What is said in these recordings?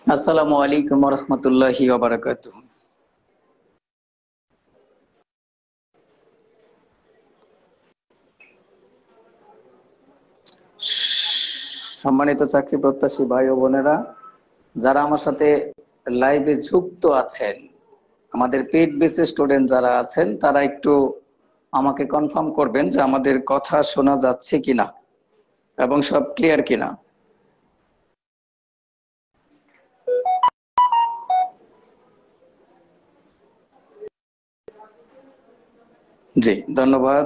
আসসালামু আলাইকুম ওয়া রাহমাতুল্লাহি ওয়া বারাকাতুহু। সম্মানিত চাকরি প্রত্যাশী ভাই ও বোনেরা, যারা আমার সাথে লাইভে যুক্ত আছেন, আমাদের পেইড বেসে স্টুডেন্ট যারা আছেন, তারা একটু আমাকে কনফার্ম করবেন যে আমাদের কথা শোনা যাচ্ছে কিনা এবং সব ক্লিয়ার কিনা। জি, ধন্যবাদ।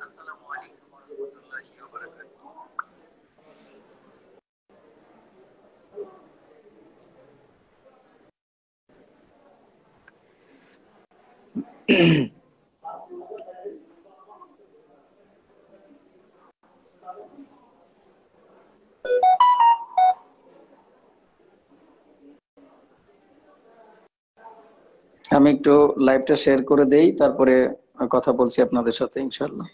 আসসালামু আলাইকুম ওয়া রাহমাতুল্লাহি ওয়া বারাকাতুহু। আমি একটু লাইভটা শেয়ার করে দেই, তারপরে কথা বলছি আপনাদের সাথে ইনশাআল্লাহ।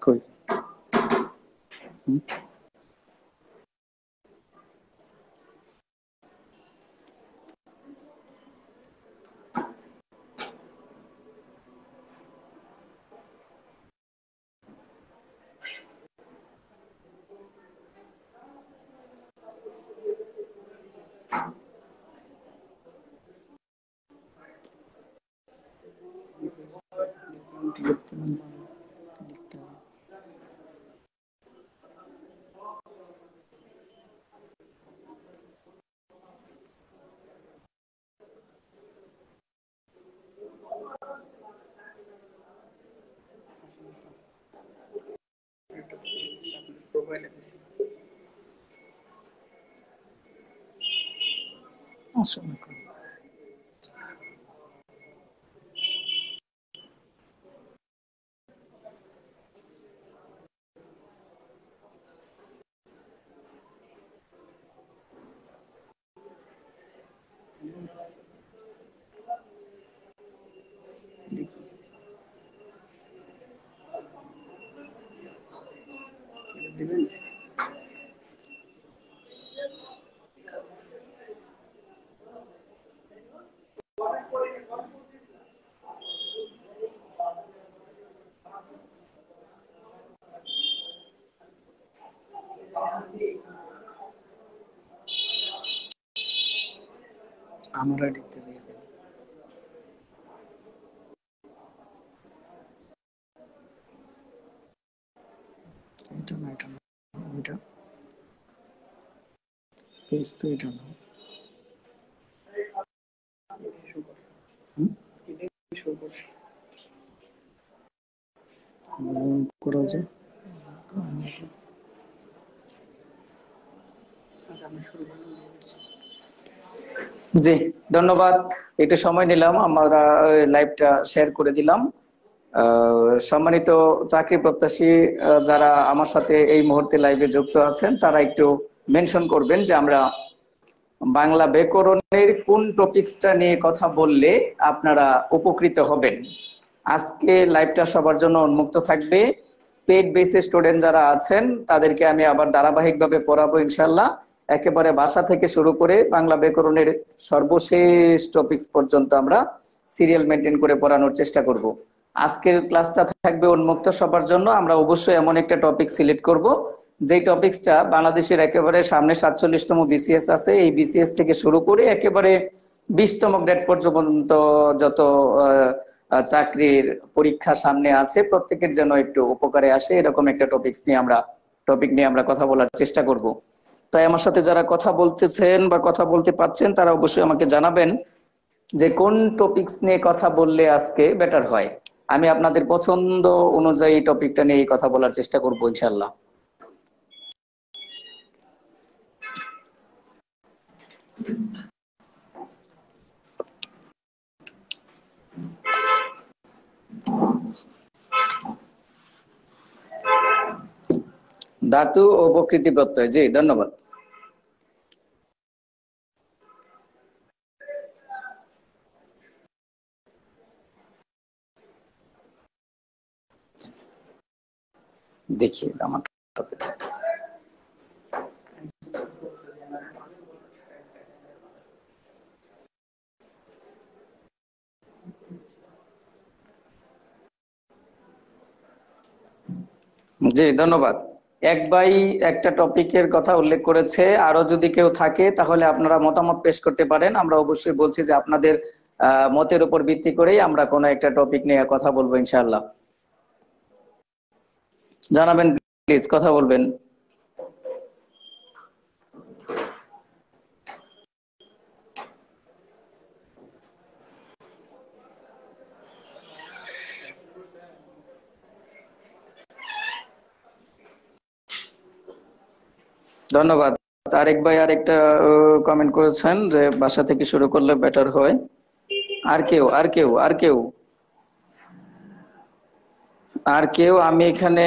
কই? হুম? আসলে আমার আইডিতে দিয়ে দেন। এটা না, এটা না, এটা পেজ তো এটা না। হুম? করা যায়। জি, ধন্যবাদ। একটু সময় নিলাম, আমরা লাইভটা শেয়ার করে দিলাম। সম্মানিত চাকরি প্রত্যাশী যারা আমার সাথে এই মুহূর্তে লাইভে যুক্ত আছেন, তারা একটু মেনশন করবেন যে আমরা বাংলা ব্যাকরণের কোন টপিকসটা নিয়ে কথা বললে আপনারা উপকৃত হবেন। আজকে লাইভটা সবার জন্য উন্মুক্ত থাকবে। পেইড বেসিস স্টুডেন্ট যারা আছেন তাদেরকে আমি আবার ধারাবাহিকভাবে পড়াবো ইনশাল্লাহ। একেবারে ভাষা থেকে শুরু করে বাংলা ব্যাকরণের সর্বশেষ টপিকস পর্যন্ত আমরা সিরিয়াল মেনটেন করে পড়ানোর চেষ্টা করব। আজকের ক্লাসটা থাকবে উন্মুক্ত সবার জন্য। আমরা অবশ্যই এমন একটা টপিক সিলেক্ট করব যেই টপিকসটা বাংলাদেশের একেবারে সামনে 47তম বিসিএস আছে, এই বিসিএস থেকে শুরু করে একেবারে 20তম গ্রেড পর্যন্ত যত চাকরির পরীক্ষা সামনে আছে প্রত্যেকের জন্য একটু উপকারে আসে, এরকম একটা টপিক নিয়ে আমরা কথা বলার চেষ্টা করব। তাই আমার সাথে যারা কথা বলতেছেন বা কথা বলতে পাচ্ছেন তারা অবশ্যই আমাকে জানাবেন যে কোন টপিকস নিয়ে কথা বললে আজকে বেটার হয়। আমি আপনাদের পছন্দ অনুযায়ী টপিকটা নিয়ে কথা বলার চেষ্টা করবো ইনশাল্লাহ। ধাতু ও প্রকৃতি প্রত্যয়, জি ধন্যবাদ। দেখি আমার জি ধন্যবাদ। এক ভাই একটা টপিকের কথা উল্লেখ করেছে, আরো যদি কেউ থাকে তাহলে আপনারা মতামত পেশ করতে পারেন। আমরা অবশ্যই বলছি যে আপনাদের মতের উপর ভিত্তি করেই আমরা কোনো একটা টপিক নিয়ে কথা বলবো ইনশাআল্লাহ। জানাবেন প্লিজ, কথা বলবেন। ধন্যবাদ। আরেক ভাই আরেকটা কমেন্ট করেছেন যে বাসা থেকে শুরু করলে বেটার হয়। আর কেউ আমি এখানে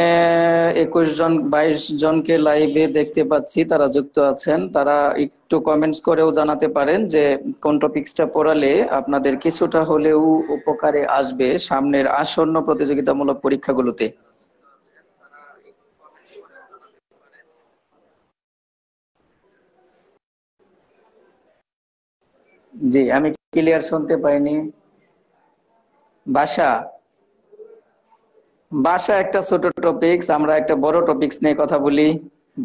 21 জন 22 জনকে লাইভে দেখতে পাচ্ছি, তারা যুক্ত আছেন। তারা একটু কমেন্টস করেও জানাতে পারেন যে কোন টপিকসটা পড়ালে আপনাদের কিছুটা হলেও উপকারে আসবে সামনের আসন্ন প্রতিযোগিতামূলক পরীক্ষাগুলোতে। জি আমি ক্লিয়ার শুনতে পাইনি। ভাষা, ভাষা একটা ছোট টপিকস, আমরা একটা বড় টপিকস নিয়ে কথা বলি।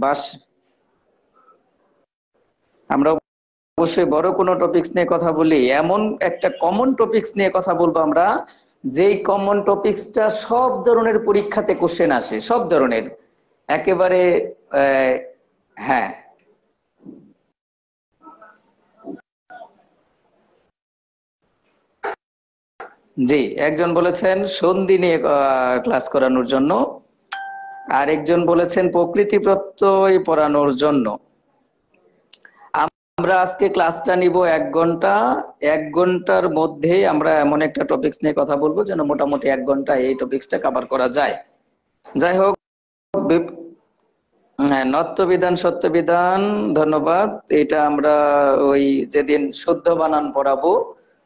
বাস আমরা অবশ্যই বড় কোনো টপিকস নিয়ে কথা বলি, এমন একটা কমন টপিকস নিয়ে কথা বলবো আমরা, যেই কমন টপিকসটা সব ধরনের পরীক্ষাতে কোশ্চেন আসে, সব ধরনের একেবারে। হ্যাঁ, জি একজন বলেছেন সন্ধি নিয়ে ক্লাস করানোর জন্য, আর একজন বলেছেন প্রকৃতি প্রত্যয় পড়ানোর জন্য। আমরা আজকে ক্লাসটা নিব 1 ঘন্টা। 1 ঘন্টার মধ্যে আমরা এমন একটা টপিকস নিয়ে কথা বলবো যেন মোটামুটি 1 ঘন্টা এই টপিকসটা কভার করা যায়। যাই হোক, হ্যাঁ, নত্যবিধান সত্যবিধান, ধন্যবাদ। এটা আমরা ওই যেদিন শুদ্ধ বানান পড়াবো,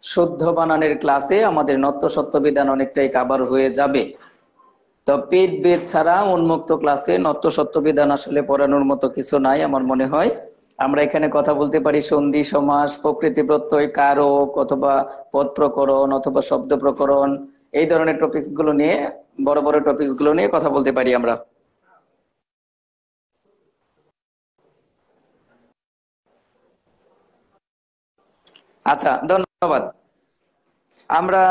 শুদ্ধ বানানের ক্লাসে আমাদের নত্য সত্যবিধান অনেকটাই কভার হয়ে যাবে। তো পেট বেদ ছাড়া উন্মুক্ত ক্লাসে নত্য সত্যবিধান আসলে পড়ানোর মতো কিছু নাই আমার মনে হয়। আমরা এখানে কথা বলতে পারি সন্ধি সমাস, প্রকৃতি প্রত্যয়, কারক অথবা পদ প্রকরণ অথবা শব্দ প্রকরণ, এই ধরনের টপিকস গুলো নিয়ে, বড় বড় টপিকস গুলো নিয়ে কথা বলতে পারি আমরা। আচ্ছা ধন্যবাদ। আমরা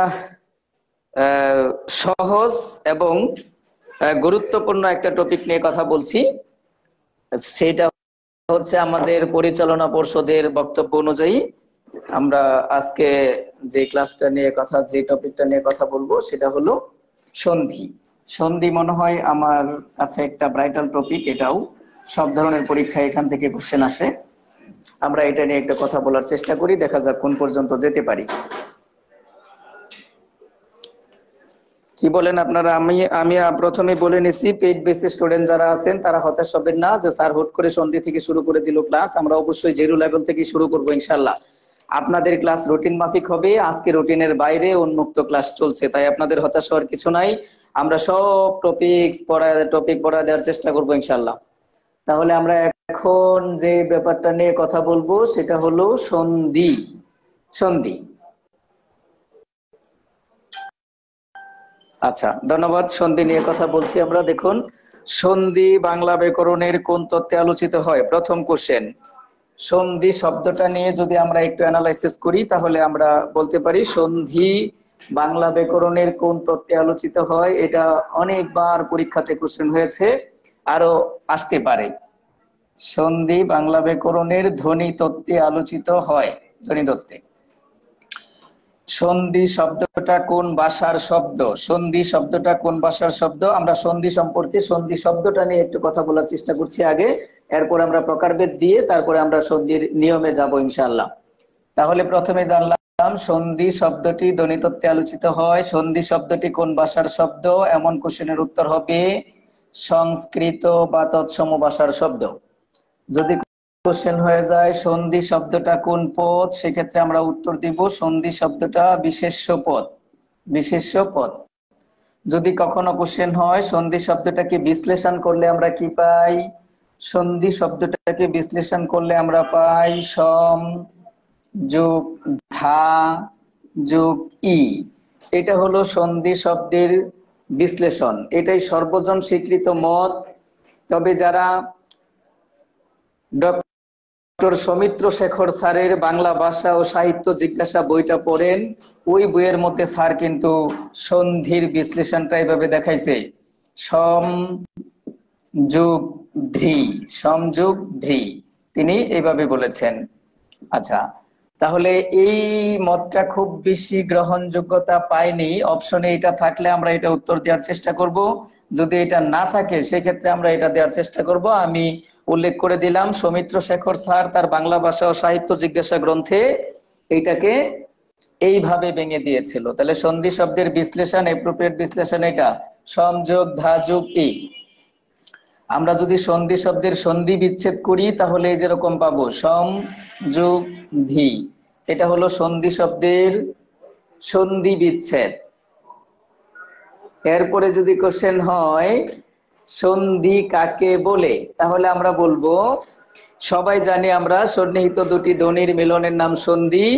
সহজ এবং গুরুত্বপূর্ণ একটা টপিক নিয়ে কথা বলছি। সেটা হচ্ছে আমাদের পরিচালনা পর্ষদের বক্তব্য অনুযায়ী আমরা আজকে যে ক্লাসটা নিয়ে কথা, যে টপিকটা নিয়ে কথা বলবো সেটা হলো সন্ধি। সন্ধি মনে হয় আমার কাছে একটা ব্রাইটাল টপিক, এটাও সব ধরনের পরীক্ষায় এখান থেকে কোশ্চেন আসে। আমরা এটা নিয়ে একটা কথা বলার চেষ্টা করি, দেখা যাক কোন পর্যন্ত যেতে পারি। কি বলেন আপনারা? আমি প্রথমে বলে নিছি, পেইড বেসিস স্টুডেন্ট যারা আছেন তারা হতাশ হবেন না যে স্যার হুট করে সন্ধি থেকে শুরু করে দিল ক্লাস। আমরা অবশ্যই জিরো লেভেল থেকে শুরু করব ইনশাআল্লাহ। আপনাদের ক্লাস রুটিন মাফিক হবে, আজকে রুটিনের বাইরে উন্মুক্ত ক্লাস চলছে, তাই আপনাদের হতাশ হওয়ার কিছু নাই। আমরা সব টপিক পড়া দেওয়ার চেষ্টা করব ইনশাআল্লাহ। তাহলে আমরা এখন যে ব্যাপারটা নিয়ে কথা বলবো সেটা হলো সন্ধি। সন্ধি, আচ্ছা ধন্যবাদ। সন্ধি নিয়ে কথা বলছি আমরা। দেখুন, সন্ধি বাংলা ব্যাকরণের কোন তত্ত্বে আলোচিত হয়? প্রথম কোশ্চেন, সন্ধি শব্দটা নিয়ে যদি আমরা একটু অ্যানালাইসিস করি তাহলে আমরা বলতে পারি সন্ধি বাংলা ব্যাকরণের কোন তত্ত্বে আলোচিত হয়। এটা অনেকবার পরীক্ষাতে কোশ্চেন হয়েছে, আরো আসতে পারে। সন্ধি বাংলা ব্যাকরণের ধ্বনি তত্ত্বে আলোচিত হয়। ধ্বনি তত্ত্বে সন্ধি শব্দটা কোন ভাষার শব্দ? সন্ধি শব্দটা কোন ভাষার শব্দ? আমরা সন্ধি সম্পর্কে, সন্ধি শব্দটা নিয়ে একটু কথা বলার চেষ্টা করছি আগে, এরপর আমরা প্রকারভেদ দিয়ে তারপরে আমরা সন্ধির নিয়মে যাব ইনশাআল্লাহ। তাহলে প্রথমে জানলাম সন্ধি শব্দটি ধ্বনিতত্ত্বে আলোচিত হয়। সন্ধি শব্দটি কোন ভাষার শব্দ? এমন কোশ্চেনের উত্তর হবে সংস্কৃত বা তৎসম ভাষার শব্দ। যদি কোশ্চেন হয়ে যায় সন্ধি শব্দটা কোন পদ, সেক্ষেত্রে আমরা উত্তর দিব সন্ধি শব্দটা বিশেষ্য পদ। বিশেষ্য পদ। যদি কখনো কোশ্চেন হয় সন্ধি শব্দটাকে বিশ্লেষণ করলে আমরা কি পাই, সন্ধি শব্দটাকে বিশ্লেষণ করলে আমরা পাই সম যোগ ধা যোগ ই। এটা হলো সন্ধি শব্দের বিশ্লেষণ, এটাই সর্বজন স্বীকৃত মত। তবে যারা ডক্টর সৌমিত্র শেখর স্যারের বাংলা ভাষা ও সাহিত্য জিজ্ঞাসা বইটা পড়েন, ওই বইয়ের মধ্যে স্যার কিন্তু সন্ধির বিশ্লেষণটা এভাবে দেখাইছে, সম যোগ ধি, সমযোগ ধি, তিনি এইভাবে বলেছেন। আচ্ছা, তাহলে এই মতটা খুব বেশি গ্রহণযোগ্যতা পায়নি। অপশনে এটা থাকলে আমরা এটা উত্তর দেওয়ার চেষ্টা করব, যদি এটা না থাকে সেক্ষেত্রে আমরা এটা দেওয়ার চেষ্টা করব। আমি উল্লেখ করে দিলাম সৌমিত্র শেখর স্যার তার বাংলা ভাষা ও সাহিত্য জিজ্ঞাসা গ্রন্থে এইটাকে এইভাবে ভেঙে দিয়েছিল। তাহলে সন্ধি শব্দের বিশ্লেষণ, এপ্রোপ্রিয়েট বিশ্লেষণ এটা সংযোগ ধাযোগ ই। আমরা যদি সন্ধি শব্দের সন্ধি বিচ্ছেদ করি তাহলে যেরকম পাবো সম যোগ ধি, এটা হলো সন্ধি শব্দের সন্ধি বিচ্ছেদ। এরপরে যদি কোশ্চেন হয় সন্ধি কাকে বলে, তাহলে আমরা বলবো সবাই জানি আমরা সন্নিহিত দুটি ধ্বনির মিলনের নাম সন্ধি,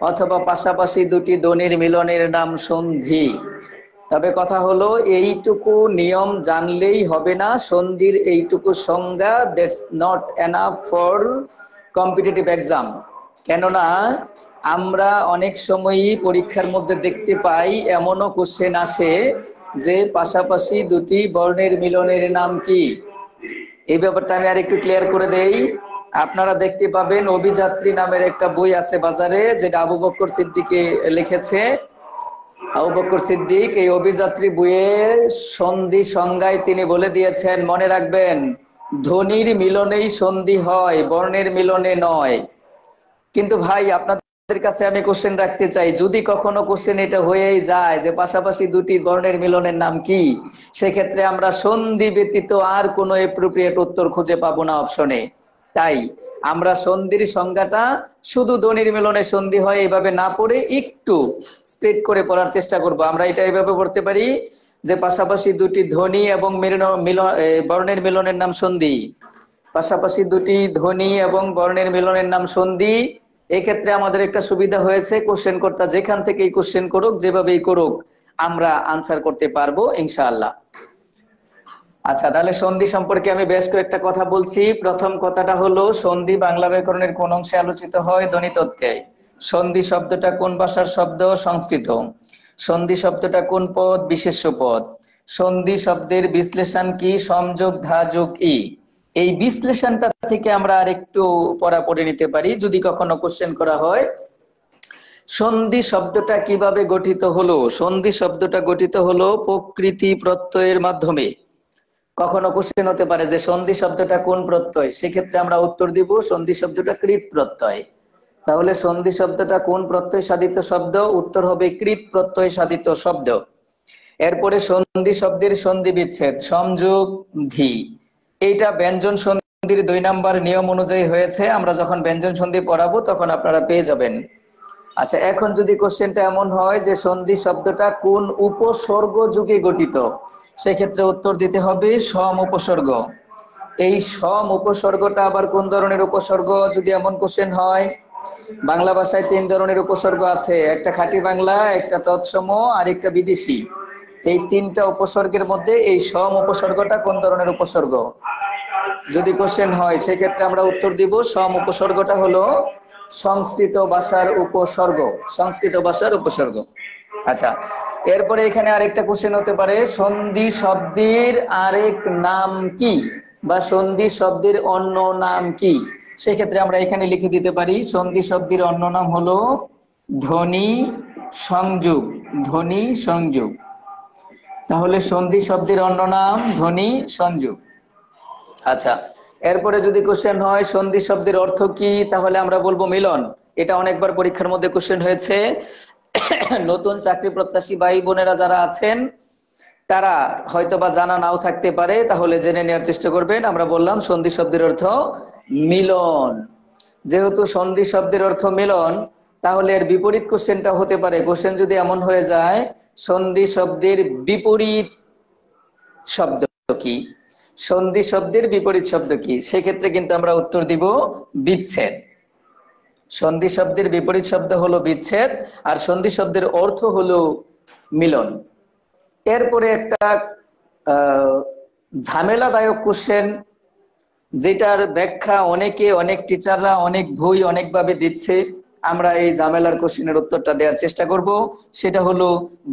অথবা পাশাপাশি দুটি ধ্বনির মিলনের নাম সন্ধি। তবে কথা হলো এইটুকু নিয়ম জানলেই হবে না, সন্ধির এইটুকু সংজ্ঞা that's not enough for competitive exam. কেননা আমরা অনেক সময়ই পরীক্ষার মধ্যে দেখতে পাই এমনও কোশ্চেন আসে যে পাশাপাশি দুটি বর্ণের মিলনের নাম কি। এই ব্যাপারটা আমি আর একটু ক্লিয়ার করে দেই। আপনারা দেখতে পাবেন অভিযাত্রী নামের একটা বই আছে বাজারে, যেটা আবু বকর সিদ্দিকী লিখেছে। আবু বকর সিদ্দিক এই অভিযাত্রী বইয়ের সন্ধি সংজ্ঞায় তিনি বলে দিয়েছেন, মনে রাখবেন ধ্বনির মিলনেই সন্ধি হয়, বর্ণের মিলনে নয়। কিন্তু ভাই আপনাদের কাছে আমি কোশ্চেন রাখতে চাই, যদি কখনো কোশ্চেন এটা হয়েই যায় যে পাশাপাশি দুটি বর্ণের মিলনের নাম কি, সেক্ষেত্রে আমরা সন্ধি ব্যতীত আর কোনো এপ্রোপ্রিয়েট উত্তর খুঁজে পাবো না অপশনে। তাই আমরা সন্ধির সংজ্ঞাটা শুধু ধ্বনির মিলনে সন্ধি হয় এইভাবে না পড়ে একটু স্প্রেড করে পড়ার চেষ্টা করব। আমরা এটা এইভাবে পড়তে পারি যে পাশাপাশি দুটি ধ্বনি এবং বর্ণের মিলনের নাম সন্ধি, পাশাপাশি দুটি ধ্বনি এবং বর্ণের মিলনের নাম সন্ধি। এক্ষেত্রে আমাদের একটা সুবিধা হয়েছে, কোশ্চেন কর্তা যেখান থেকেই কোশ্চেন করুক, যেভাবেই করুক, আমরা আনসার করতে পারবো ইনশাআল্লাহ। আচ্ছা, তাহলে সন্ধি সম্পর্কে আমি বেশ কয়েকটা কথা বলছি। প্রথম কথাটা হলো সন্ধি বাংলা ব্যাকরণের কোন অংশে আলোচিত হয়? ধ্বনিতত্ত্বে। সন্ধি শব্দটা কোন ভাষার শব্দ? সংস্কৃত। সন্ধি শব্দটা কোন পদ? বিশেষ্য পদ। সন্ধি শব্দের বিশ্লেষণ কি? সমযোগ ধাযোগ ই। এই বিশ্লেষণটা থেকে আমরা আর একটু পড়া পড়ে নিতে পারি যদি কখনো কোশ্চেন করা হয়। সন্ধি শব্দটা কিভাবে গঠিত হলো? সন্ধি শব্দটা গঠিত হলো প্রকৃতি প্রত্যয়ের মাধ্যমে। কখনো কোশ্চেন হতে পারে যে সন্ধি শব্দটা কোন প্রত্যয়, সেক্ষেত্রে আমরা উত্তর দিব সন্ধি শব্দটা কৃৎ প্রত্যয়। তাহলে সন্ধি শব্দটা কোন প্রত্যয় সাধিত শব্দ? উত্তর হবে কৃৎ প্রত্যয় সাধিত শব্দ। এরপরে সন্ধি শব্দের সন্ধি বিচ্ছেদ সমযোগ ধি, এইটা ব্যঞ্জন সন্ধির 2 নাম্বার নিয়ম অনুযায়ী হয়েছে। আমরা যখন ব্যঞ্জন সন্ধি পড়াবো তখন আপনারা পেয়ে যাবেন। আচ্ছা, এখন যদি কোশ্চেনটা এমন হয় যে সন্ধি শব্দটা কোন উপসর্গ যুগে গঠিত, সেক্ষেত্রে উত্তর দিতে হবে সম উপসর্গ। এই সম উপসর্গটা আবার কোন ধরনের উপসর্গ? যদি এমন কোশ্চেন হয়, বাংলা ভাষায় 3 ধরনের উপসর্গ আছে, একটা খাঁটি বাংলা, একটা তৎসম, আর একটা বিদেশি। এই 3টা উপসর্গের মধ্যে এই সম উপসর্গটা কোন ধরনের উপসর্গ? যদি কোশ্চেন হয় সেক্ষেত্রে আমরা উত্তর দিব সম উপসর্গটা হলো সংস্কৃত ভাষার উপসর্গ। সংস্কৃত ভাষার উপসর্গ। আচ্ছা, এরপরে এখানে আরেকটা কোশ্চেন হতে পারে, সন্ধি শব্দের আরেক নাম কি? বা সন্ধি শব্দের অন্য নাম কি? সেক্ষেত্রে আমরা এখানে লিখে দিতে পারি সন্ধি শব্দের অন্য নাম হলো ধ্বনি সংযোগ। ধ্বনি সংযোগ। তাহলে সন্ধি শব্দের অন্য নাম ধ্বনি সংযোগ। আচ্ছা, এরপরে যদি কোশ্চেন হয় সন্ধি শব্দের অর্থ কি, তাহলে আমরা বলবো মিলন। এটা অনেকবার পরীক্ষার মধ্যে কোশ্চেন হয়েছে। নতুন চাকরি প্রত্যাশী ভাই বোনেরা যারা আছেন তারা হয়তোবা জানা নাও থাকতে পারে, তাহলে জেনে নেওয়ার চেষ্টা করবেন। আমরা বললাম সন্ধি শব্দের অর্থ মিলন। যেহেতু সন্ধি শব্দের অর্থ মিলন, তাহলে এর বিপরীত কোশ্চেনটা হতে পারে। কোশ্চেন যদি এমন হয়ে যায় সন্ধি শব্দের বিপরীত শব্দ কি, সন্ধি শব্দের বিপরীত শব্দ কি, সেক্ষেত্রে কিন্তু আমরা উত্তর দিব বিচ্ছেদ। সন্ধি শব্দের বিপরীত শব্দ হলো বিচ্ছেদ, আর সন্ধি শব্দের অর্থ হলো মিলন। এরপরে একটা ঝামেলাদায়ক কোশ্চেন, যেটার ব্যাখ্যা অনেক টিচাররা অনেক বই অনেকভাবে দিচ্ছে। আমরা এই ঝামেলার কোশ্চেনের উত্তরটা দেওয়ার চেষ্টা করব। সেটা হলো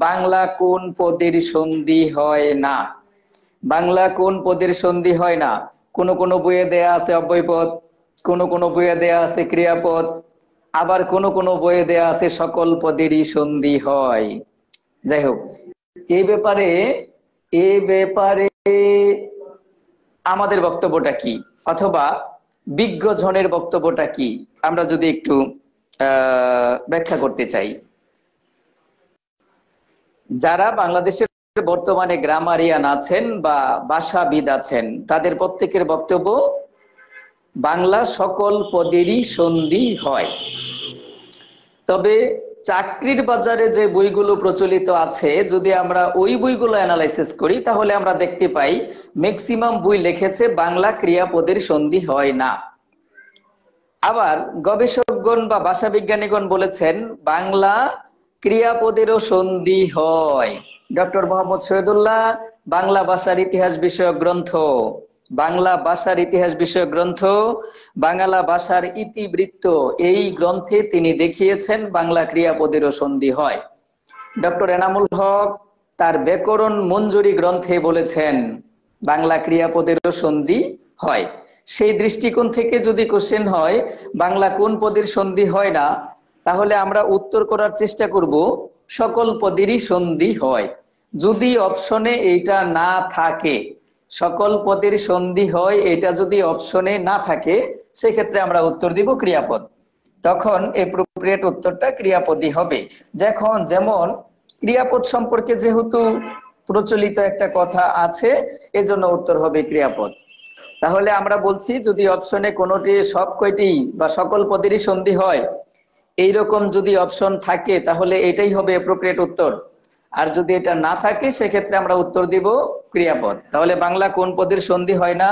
বাংলা কোন পদের সন্ধি হয় না? বাংলা কোন পদের সন্ধি হয় না? কোন বইয়ে দেয়া আছে অব্যয়পদ, কোন বইয়ে দেয়া আছে ক্রিয়াপদ, আবার কোন বইয়ে দেয়া আছে সকল পদেরই সন্ধি হয়। যাই হোক, এ ব্যাপারে আমাদের বক্তব্যটা কি, অথবা বিজ্ঞজনের বক্তব্যটা কি, আমরা যদি একটু ব্যাখ্যা করতে চাই। যারা বাংলাদেশের বর্তমানে গ্রামারিয়ান আছেন বা ভাষাবিদ আছেন, তাদের প্রত্যেকের বক্তব্য বাংলা সকল পদেরই সন্ধি হয়। তবে চাকরির বাজারে যে বইগুলো প্রচলিত আছে, যদি আমরা ওই বইগুলো অ্যানালাইসিস করি, তাহলে আমরা দেখতে পাই ম্যাক্সিমাম বই লিখেছে বাংলা ক্রিয়াপদের সন্ধি হয় না। আবার গবেষকগণ বা ভাষাবিজ্ঞানীগণ বলেছেন বাংলা ক্রিয়াপদেরও সন্ধি হয়। ডক্টর মোহাম্মদ শহীদুল্লাহ বাংলা ভাষার ইতিহাস বিষয়ক গ্রন্থ, বাংলা ভাষার ইতিহাস বিষয়ক গ্রন্থ বাংলা ভাষার ইতিবৃত্ত, এই গ্রন্থে তিনি দেখিয়েছেন বাংলা ক্রিয়াপদেরও সন্ধি হয়। ডক্টর এনামুল হক তার ব্যাকরণ মঞ্জুরি গ্রন্থে বলেছেন বাংলা ক্রিয়াপদেরও সন্ধি হয়। সেই দৃষ্টিকোণ থেকে যদি কোশ্চেন হয় বাংলা কোন পদের সন্ধি হয় না, তাহলে আমরা উত্তর করার চেষ্টা করব সকল পদেরই সন্ধি হয়। যদি অপশনে এইটা না থাকে, সকল পদের সন্ধি হয় এটা যদি অপশনে না থাকে, সেক্ষেত্রে আমরা উত্তর দিব ক্রিয়াপদ। তখন এপ্রোপ্রিয়েট উত্তরটা ক্রিয়াপদই হবে। যেমন ক্রিয়াপদ সম্পর্কে যেহেতু প্রচলিত একটা কথা আছে, এজন্য উত্তর হবে ক্রিয়াপদ। তাহলে আমরা বলছি যদি অপশনে কোনোটি সব কয়টি বা সকল পদেরই সন্ধি হয়, এইরকম যদি অপশন থাকে, তাহলে এটাই হবে এপ্রোপ্রিয়েট উত্তর। আর যদি এটা না থাকে, সেক্ষেত্রে আমরা উত্তর দিব ক্রিয়াপদ। তাহলে বাংলা কোন পদের সন্ধি হয় না,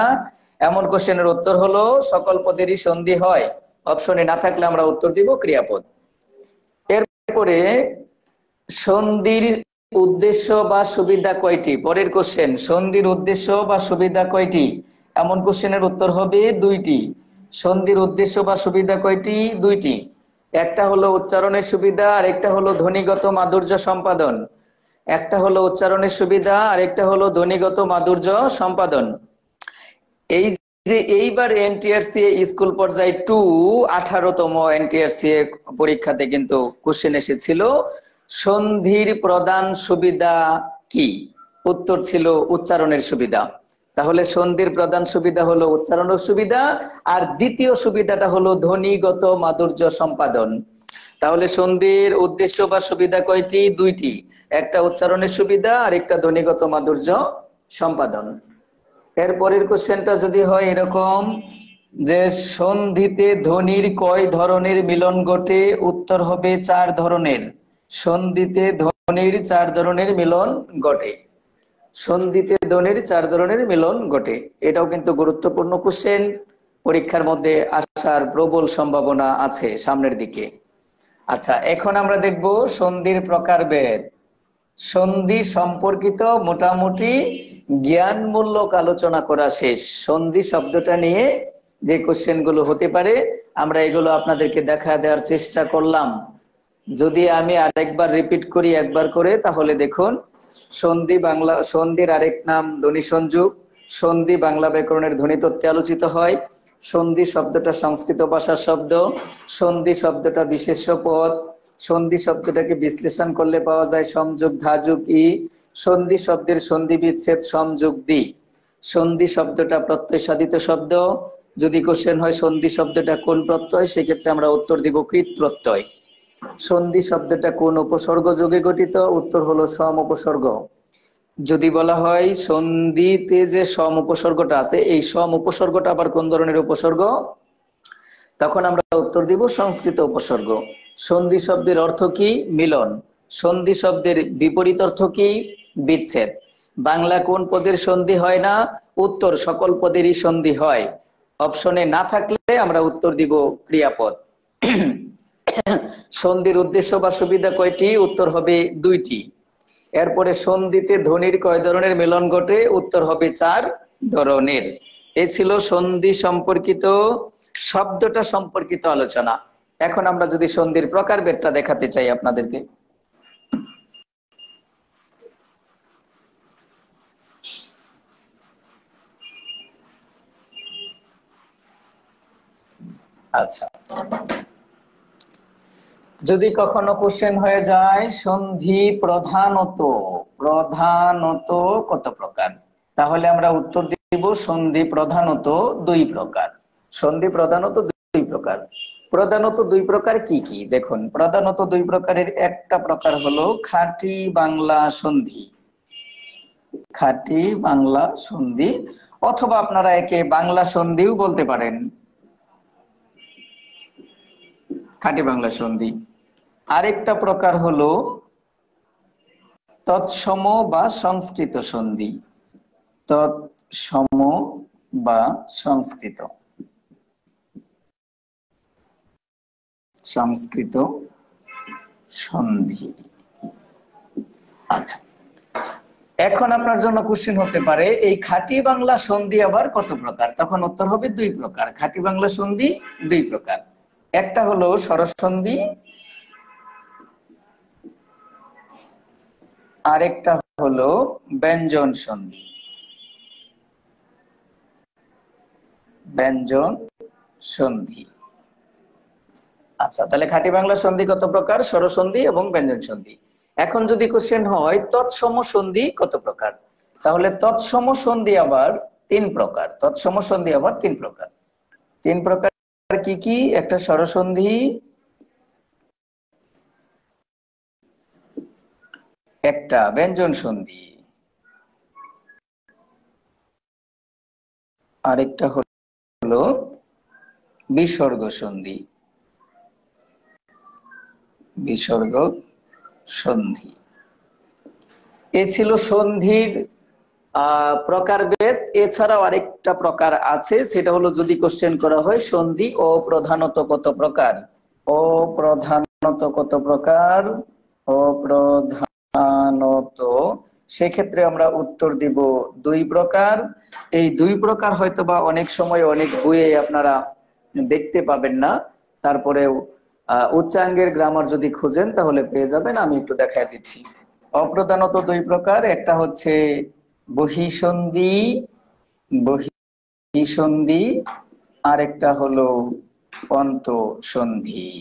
এমন কোশ্চেনের উত্তর হলো সকল পদেরই সন্ধি হয়। অপশনে না থাকলে আমরা উত্তর দিব ক্রিয়াপদ। এরপরে সন্ধির উদ্দেশ্য বা সুবিধা কয়টি? পরের কোশ্চেন, সন্ধির উদ্দেশ্য বা সুবিধা কয়টি? এমন কোশ্চেনের উত্তর হবে দুইটি। সন্ধির উদ্দেশ্য বা সুবিধা কয়টি? দুইটি। একটা হলো উচ্চারণের সুবিধা, আর একটা হলো ধ্বনিগত মাধুর্য সম্পাদন। একটা হলো উচ্চারণের সুবিধা, আর একটা হলো ধ্বনিগত মাধুর্য সম্পাদন। এই যে এইবার এনটিআরসি স্কুল পর্যায়ে 18তম এনটিআরসি পরীক্ষাতে কিন্তু কোশ্চেন এসেছিল সন্ধির প্রধান সুবিধা কি? উত্তর ছিল উচ্চারণের সুবিধা। তাহলে সন্ধির প্রধান সুবিধা হলো উচ্চারণের সুবিধা, আর দ্বিতীয় সুবিধাটা হলো ধ্বনিগত মাধুর্য সম্পাদন। তাহলে সন্ধির উদ্দেশ্য বা সুবিধা কয়টি? দুইটি। একটা উচ্চারণের সুবিধা, আর একটা ধ্বনিগত মাধুর্য সম্পাদন। এরপরের কোশ্চেনটা যদি হয় এরকম যে সন্ধিতে ধ্বনির কয় ধরনের মিলন ঘটে? উত্তর হবে 4 ধরনের। সন্ধিতে ধ্বনির 4 ধরনের মিলন ঘটে। সন্ধিতে ধ্বনির 4 ধরনের মিলন ঘটে। এটাও কিন্তু গুরুত্বপূর্ণ কোশ্চেন, পরীক্ষার মধ্যে আসার প্রবল সম্ভাবনা আছে সামনের দিকে। আচ্ছা, এখন আমরা দেখব সন্ধির প্রকারভেদ। সন্ধি সম্পর্কিত মোটামুটি জ্ঞানমূলক আলোচনা করা শেষ। সন্ধি শব্দটা নিয়ে যে কোশ্চেন গুলো হতে পারে, আমরা এগুলো আপনাদেরকে দেখা দেওয়ার চেষ্টা করলাম। যদি আমি আরেকবার রিপিট করি একবার করে, তাহলে দেখুন সন্ধির আরেক নাম ধ্বনি সংযোগ, সন্ধি বাংলা ব্যাকরণের ধ্বনিতত্ত্বে আলোচিত হয়। সন্ধি শব্দটা সংস্কৃত ভাষার শব্দ। সন্ধি শব্দটা বিশেষ্য পদ। সন্ধি শব্দটাকে বিশ্লেষণ করলে পাওয়া যায় সংযোগ ধাযোগ ই। সন্ধি শব্দের সন্ধি বিচ্ছেদ সংযোগ দি। সন্ধি শব্দটা প্রত্যয় সাধিত শব্দ। যদি কোশ্চেন হয় সন্ধি শব্দটা কোন প্রত্যয়, সেক্ষেত্রে আমরা উত্তর দিব কৃৎ প্রত্যয়। সন্ধি শব্দটা কোন উপসর্গ যোগে গঠিত, উত্তর হলো সম উপসর্গ। যদি বলা হয় সন্ধিতে যে সম উপসর্গটা আছে, এই সম উপসর্গটা আবার কোন ধরনের উপসর্গ, তখন আমরা উত্তর দিব সংস্কৃত উপসর্গ। সন্ধি শব্দের অর্থ কি? মিলন। সন্ধি শব্দের বিপরীত অর্থ কি? বিচ্ছেদ। বাংলা কোন পদের সন্ধি হয় না? উত্তর সকল পদেরই সন্ধি হয়। অপশনে না থাকলে আমরা উত্তর দিব ক্রিয়াপদ। সন্ধির উদ্দেশ্য বা সুবিধা কয়টি? উত্তর হবে দুইটি। এরপরে সন্ধিতে ধ্বনির কয় ধরনের মিলন ঘটে? উত্তর হবে 4 ধরনের। এ ছিল সন্ধি সম্পর্কিত, শব্দটা সম্পর্কিত আলোচনা। এখন আমরা যদি সন্ধির প্রকারভেদটা দেখাতে চাই আপনাদেরকে। আচ্ছা, যদি কখনো কোশ্চেন হয়ে যায় সন্ধি প্রধানত প্রধানত কত প্রকার, তাহলে আমরা উত্তর দিব সন্ধি প্রধানত 2 প্রকার। সন্ধি প্রধানত 2 প্রকার। প্রধানত 2 প্রকার কি কি? দেখুন, প্রধানত 2 প্রকারের একটা প্রকার হলো খাঁটি বাংলা সন্ধি। খাঁটি বাংলা সন্ধি, অথবা আপনারা একে বাংলা সন্ধিও বলতে পারেন। খাঁটি বাংলা সন্ধি। আরেকটা প্রকার হলো তৎসম বা সংস্কৃত সন্ধি। তৎসম বা সংস্কৃত সংস্কৃত সন্ধি। আচ্ছা, এখন আপনার জন্য কোশ্চেন হতে পারে এই খাঁটি বাংলা সন্ধি আবার কত প্রকার? তখন উত্তর হবে 2 প্রকার। খাঁটি বাংলা সন্ধি 2 প্রকার। একটা হলো স্বরসন্ধি, আরেকটা হলো ব্যঞ্জন সন্ধি। ব্যঞ্জন সন্ধি। আচ্ছা, তাহলে খাঁটি বাংলা সন্ধি কত প্রকার? স্বরসন্ধি এবং ব্যঞ্জন সন্ধি। এখন যদি কোশ্চেন হয় তৎসম সন্ধি কত প্রকার, তাহলে তৎসম সন্ধি আবার 3 প্রকার। তৎসম সন্ধি আবার 3 প্রকার। 3 প্রকার কি কি? একটা স্বরসন্ধি, একটা ব্যঞ্জন সন্ধি, আরেকটা হলো বিসর্গ সন্ধি। বিসর্গ সন্ধি। এ ছিল সন্ধির প্রকারভেদ। এছাড়াও আরেকটা প্রকার আছে, সেটা হলো যদি কোশ্চেন করা হয় সন্ধি অপ্রধানত কত প্রকার। অপ্রধানত কত প্রকার? অপ্রধানত, সেক্ষেত্রে আমরা উত্তর দিব 2 প্রকার। এই 2 প্রকার হয়তোবা অনেক সময় অনেক বইয়ে আপনারা দেখতে পাবেন না, তারপরেও উচ্চাঙ্গের গ্রামার যদি খুঁজেন তাহলে পেয়ে যাবেন। আমি একটু দেখাই দিচ্ছি। অপ্রধানত 2 প্রকার। একটা হচ্ছে বহিঃসন্ধি, বহিঃসন্ধি, আরেকটা হলো অন্তঃসন্ধি।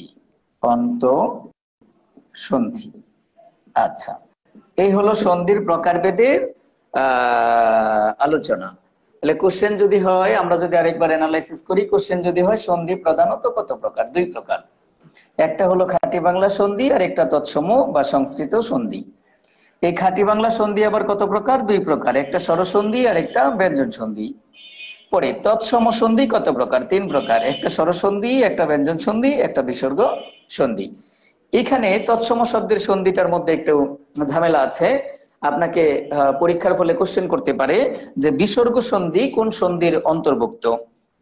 অন্তঃসন্ধি। আচ্ছা, এই হলো সন্ধির প্রকারভেদের আলোচনা। তাহলে কোশ্চেন যদি হয়, আমরা যদি আরেকবার অ্যানালাইসিস করি, কোশ্চেন যদি হয় সন্ধি প্রধানত কত প্রকার? 2 প্রকার। একটা হলো খাঁটি বাংলা সন্ধি, আর একটা তৎসম বা সংস্কৃত সন্ধি। এই খাঁটি বাংলা সন্ধি আবার কত প্রকার? 2 প্রকার। একটা স্বরসন্ধি আর একটা ব্যঞ্জন সন্ধি। পরে তৎসম সন্ধি কত প্রকার? 3 প্রকার। একটা স্বরসন্ধি, একটা ব্যঞ্জন সন্ধি, একটা বিসর্গ সন্ধি। এখানে তৎসম শব্দের সন্ধিটার মধ্যে একটু ঝামেলা আছে। আপনাকে পরীক্ষার ফলে কোশ্চেন করতে পারে যে বিসর্গ সন্ধি কোন সন্ধির অন্তর্ভুক্ত।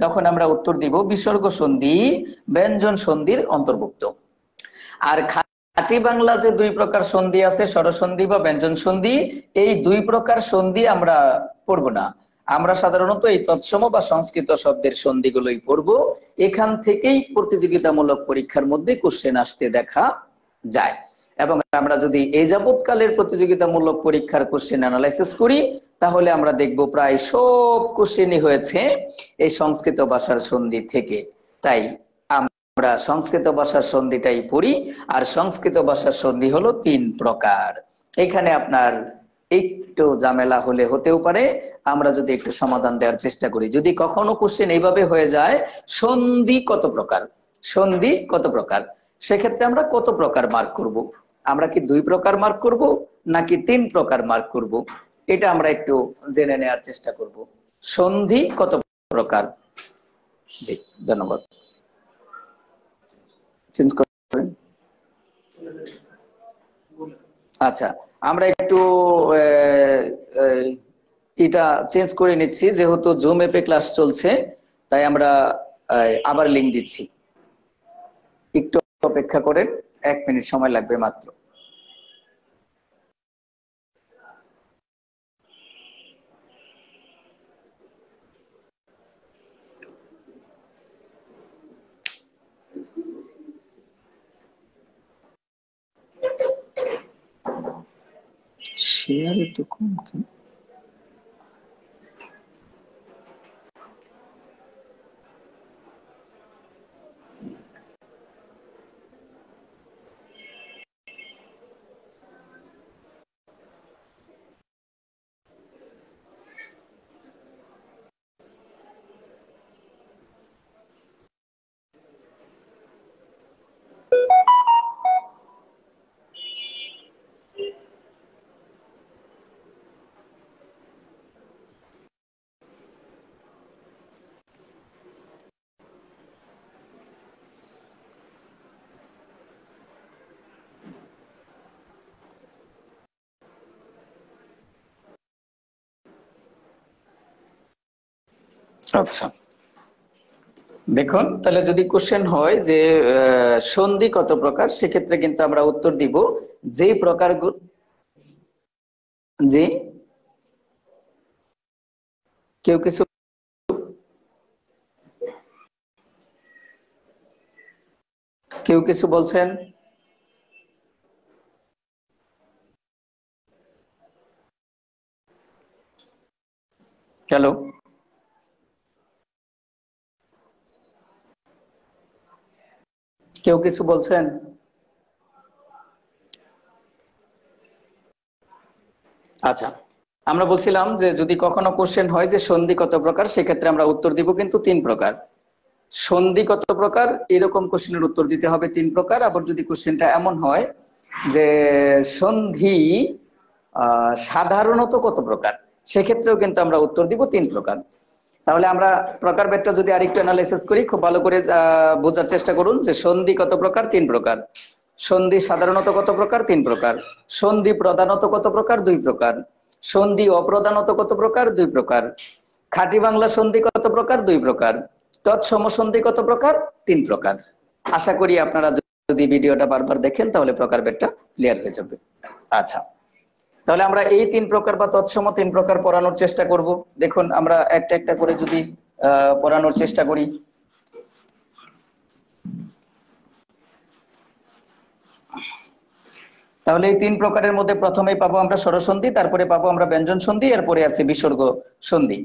তখন আমরা উত্তর দিব বিসর্গ সন্ধি ব্যঞ্জন সন্ধির অন্তর্ভুক্ত। আর খাঁটি বাংলা যে 2 প্রকার সন্ধি আছে, স্বরসন্ধি বা ব্যঞ্জন সন্ধি, এই 2 প্রকার সন্ধি আমরা পড়ব না। আমরা সাধারণত এই তৎসম বা সংস্কৃত শব্দের সন্ধিগুলোই পড়ব। এখান থেকেই প্রতিযোগিতামূলক পরীক্ষার মধ্যে কোশ্চেন আসতে দেখা যায়। এবং আমরা যদি এই যাবৎকালের প্রতিযোগিতামূলক পরীক্ষার কোশ্চেন অ্যানালাইসিস করি, তাহলে আমরা দেখব প্রায় সব কোশ্চেনই হয়েছে এই সংস্কৃত ভাষার সন্ধি থেকে। তাই আমরা সংস্কৃত ভাষার সন্ধিটাই পড়ি। আর সংস্কৃত ভাষার সন্ধি হলো 3 প্রকার। এখানে আপনার একটু ঝামেলা হলে হতেও পারে, আমরা যদি একটু সমাধান দেওয়ার চেষ্টা করি। যদি কখনো কোশ্চেন এইভাবে হয়ে যায়, সন্ধি কত প্রকার, সন্ধি কত প্রকার, সেক্ষেত্রে আমরা কত প্রকার মার্ক করব? আমরা কি 2 প্রকার মার্ক করব নাকি 3 প্রকার মার্ক করব? এটা আমরা একটু জেনে নেওয়ার চেষ্টা করব। সন্ধি কত প্রকার? জি, ধন্যবাদ। চেঞ্জ করেন। আচ্ছা, আমরা একটু এটা চেঞ্জ করে নিচ্ছি, যেহেতু জুম অ্যাপে ক্লাস চলছে, তাই আমরা আবার লিংক দিচ্ছি। একটু অপেক্ষা করেন, 1 মিনিট সময় লাগবে মাত্র। শেয়ার একটু কম কেন? আচ্ছা, দেখুন, তাহলে যদি কোশ্চেন হয় যে সন্ধি কত প্রকার, সেক্ষেত্রে কিন্তু আমরা উত্তর দিব যে প্রকার। জি, কেউ কিছু কেউ কিছু বলছেন? হ্যালো, কেউ কিছু বলছেন? আচ্ছা, আমরা বলছিলাম যে যদি কখনো কোশ্চেন হয় যে সন্ধি কত প্রকার, সেক্ষেত্রে আমরা উত্তর দিব কিন্তু 3 প্রকার। সন্ধি কত প্রকার, এরকম কোশ্চেনের উত্তর দিতে হবে 3 প্রকার। আবার যদি কোশ্চেনটা এমন হয় যে সন্ধি সাধারণত কত প্রকার, সেক্ষেত্রেও কিন্তু আমরা উত্তর দিব 3 প্রকার। তাহলে আমরা প্রকারভেদটা যদি আরেকটু অ্যানালাইসিস করি, খুব ভালো করে বোঝার চেষ্টা করুন যে সন্ধি কত প্রকার, 3 প্রকার। সন্ধি সাধারণত কত প্রকার, 3 প্রকার। সন্ধি প্রধানত কত প্রকার, 2 প্রকার। সন্ধি অপ্রধানত কত প্রকার, 2 প্রকার। খাঁটি বাংলা সন্ধি কত প্রকার, 2 প্রকার। তৎসম সন্ধি কত প্রকার, 3 প্রকার। আশা করি আপনারা যদি ভিডিওটা বারবার দেখেন তাহলে প্রকারভেদটা ক্লিয়ার হয়ে যাবে। আচ্ছা, তাহলে আমরা এই 3 প্রকার বা তৎসম 3 প্রকার পড়ানোর চেষ্টা করব। দেখুন, আমরা একটা একটা করে যদি পড়ানোর চেষ্টা করি। তাহলে এই 3 প্রকারের মধ্যে প্রথমেই পাবো আমরা স্বরসন্ধি, তারপরে পাবো আমরা ব্যঞ্জন সন্ধি, এরপরে আছে বিসর্গ সন্ধি।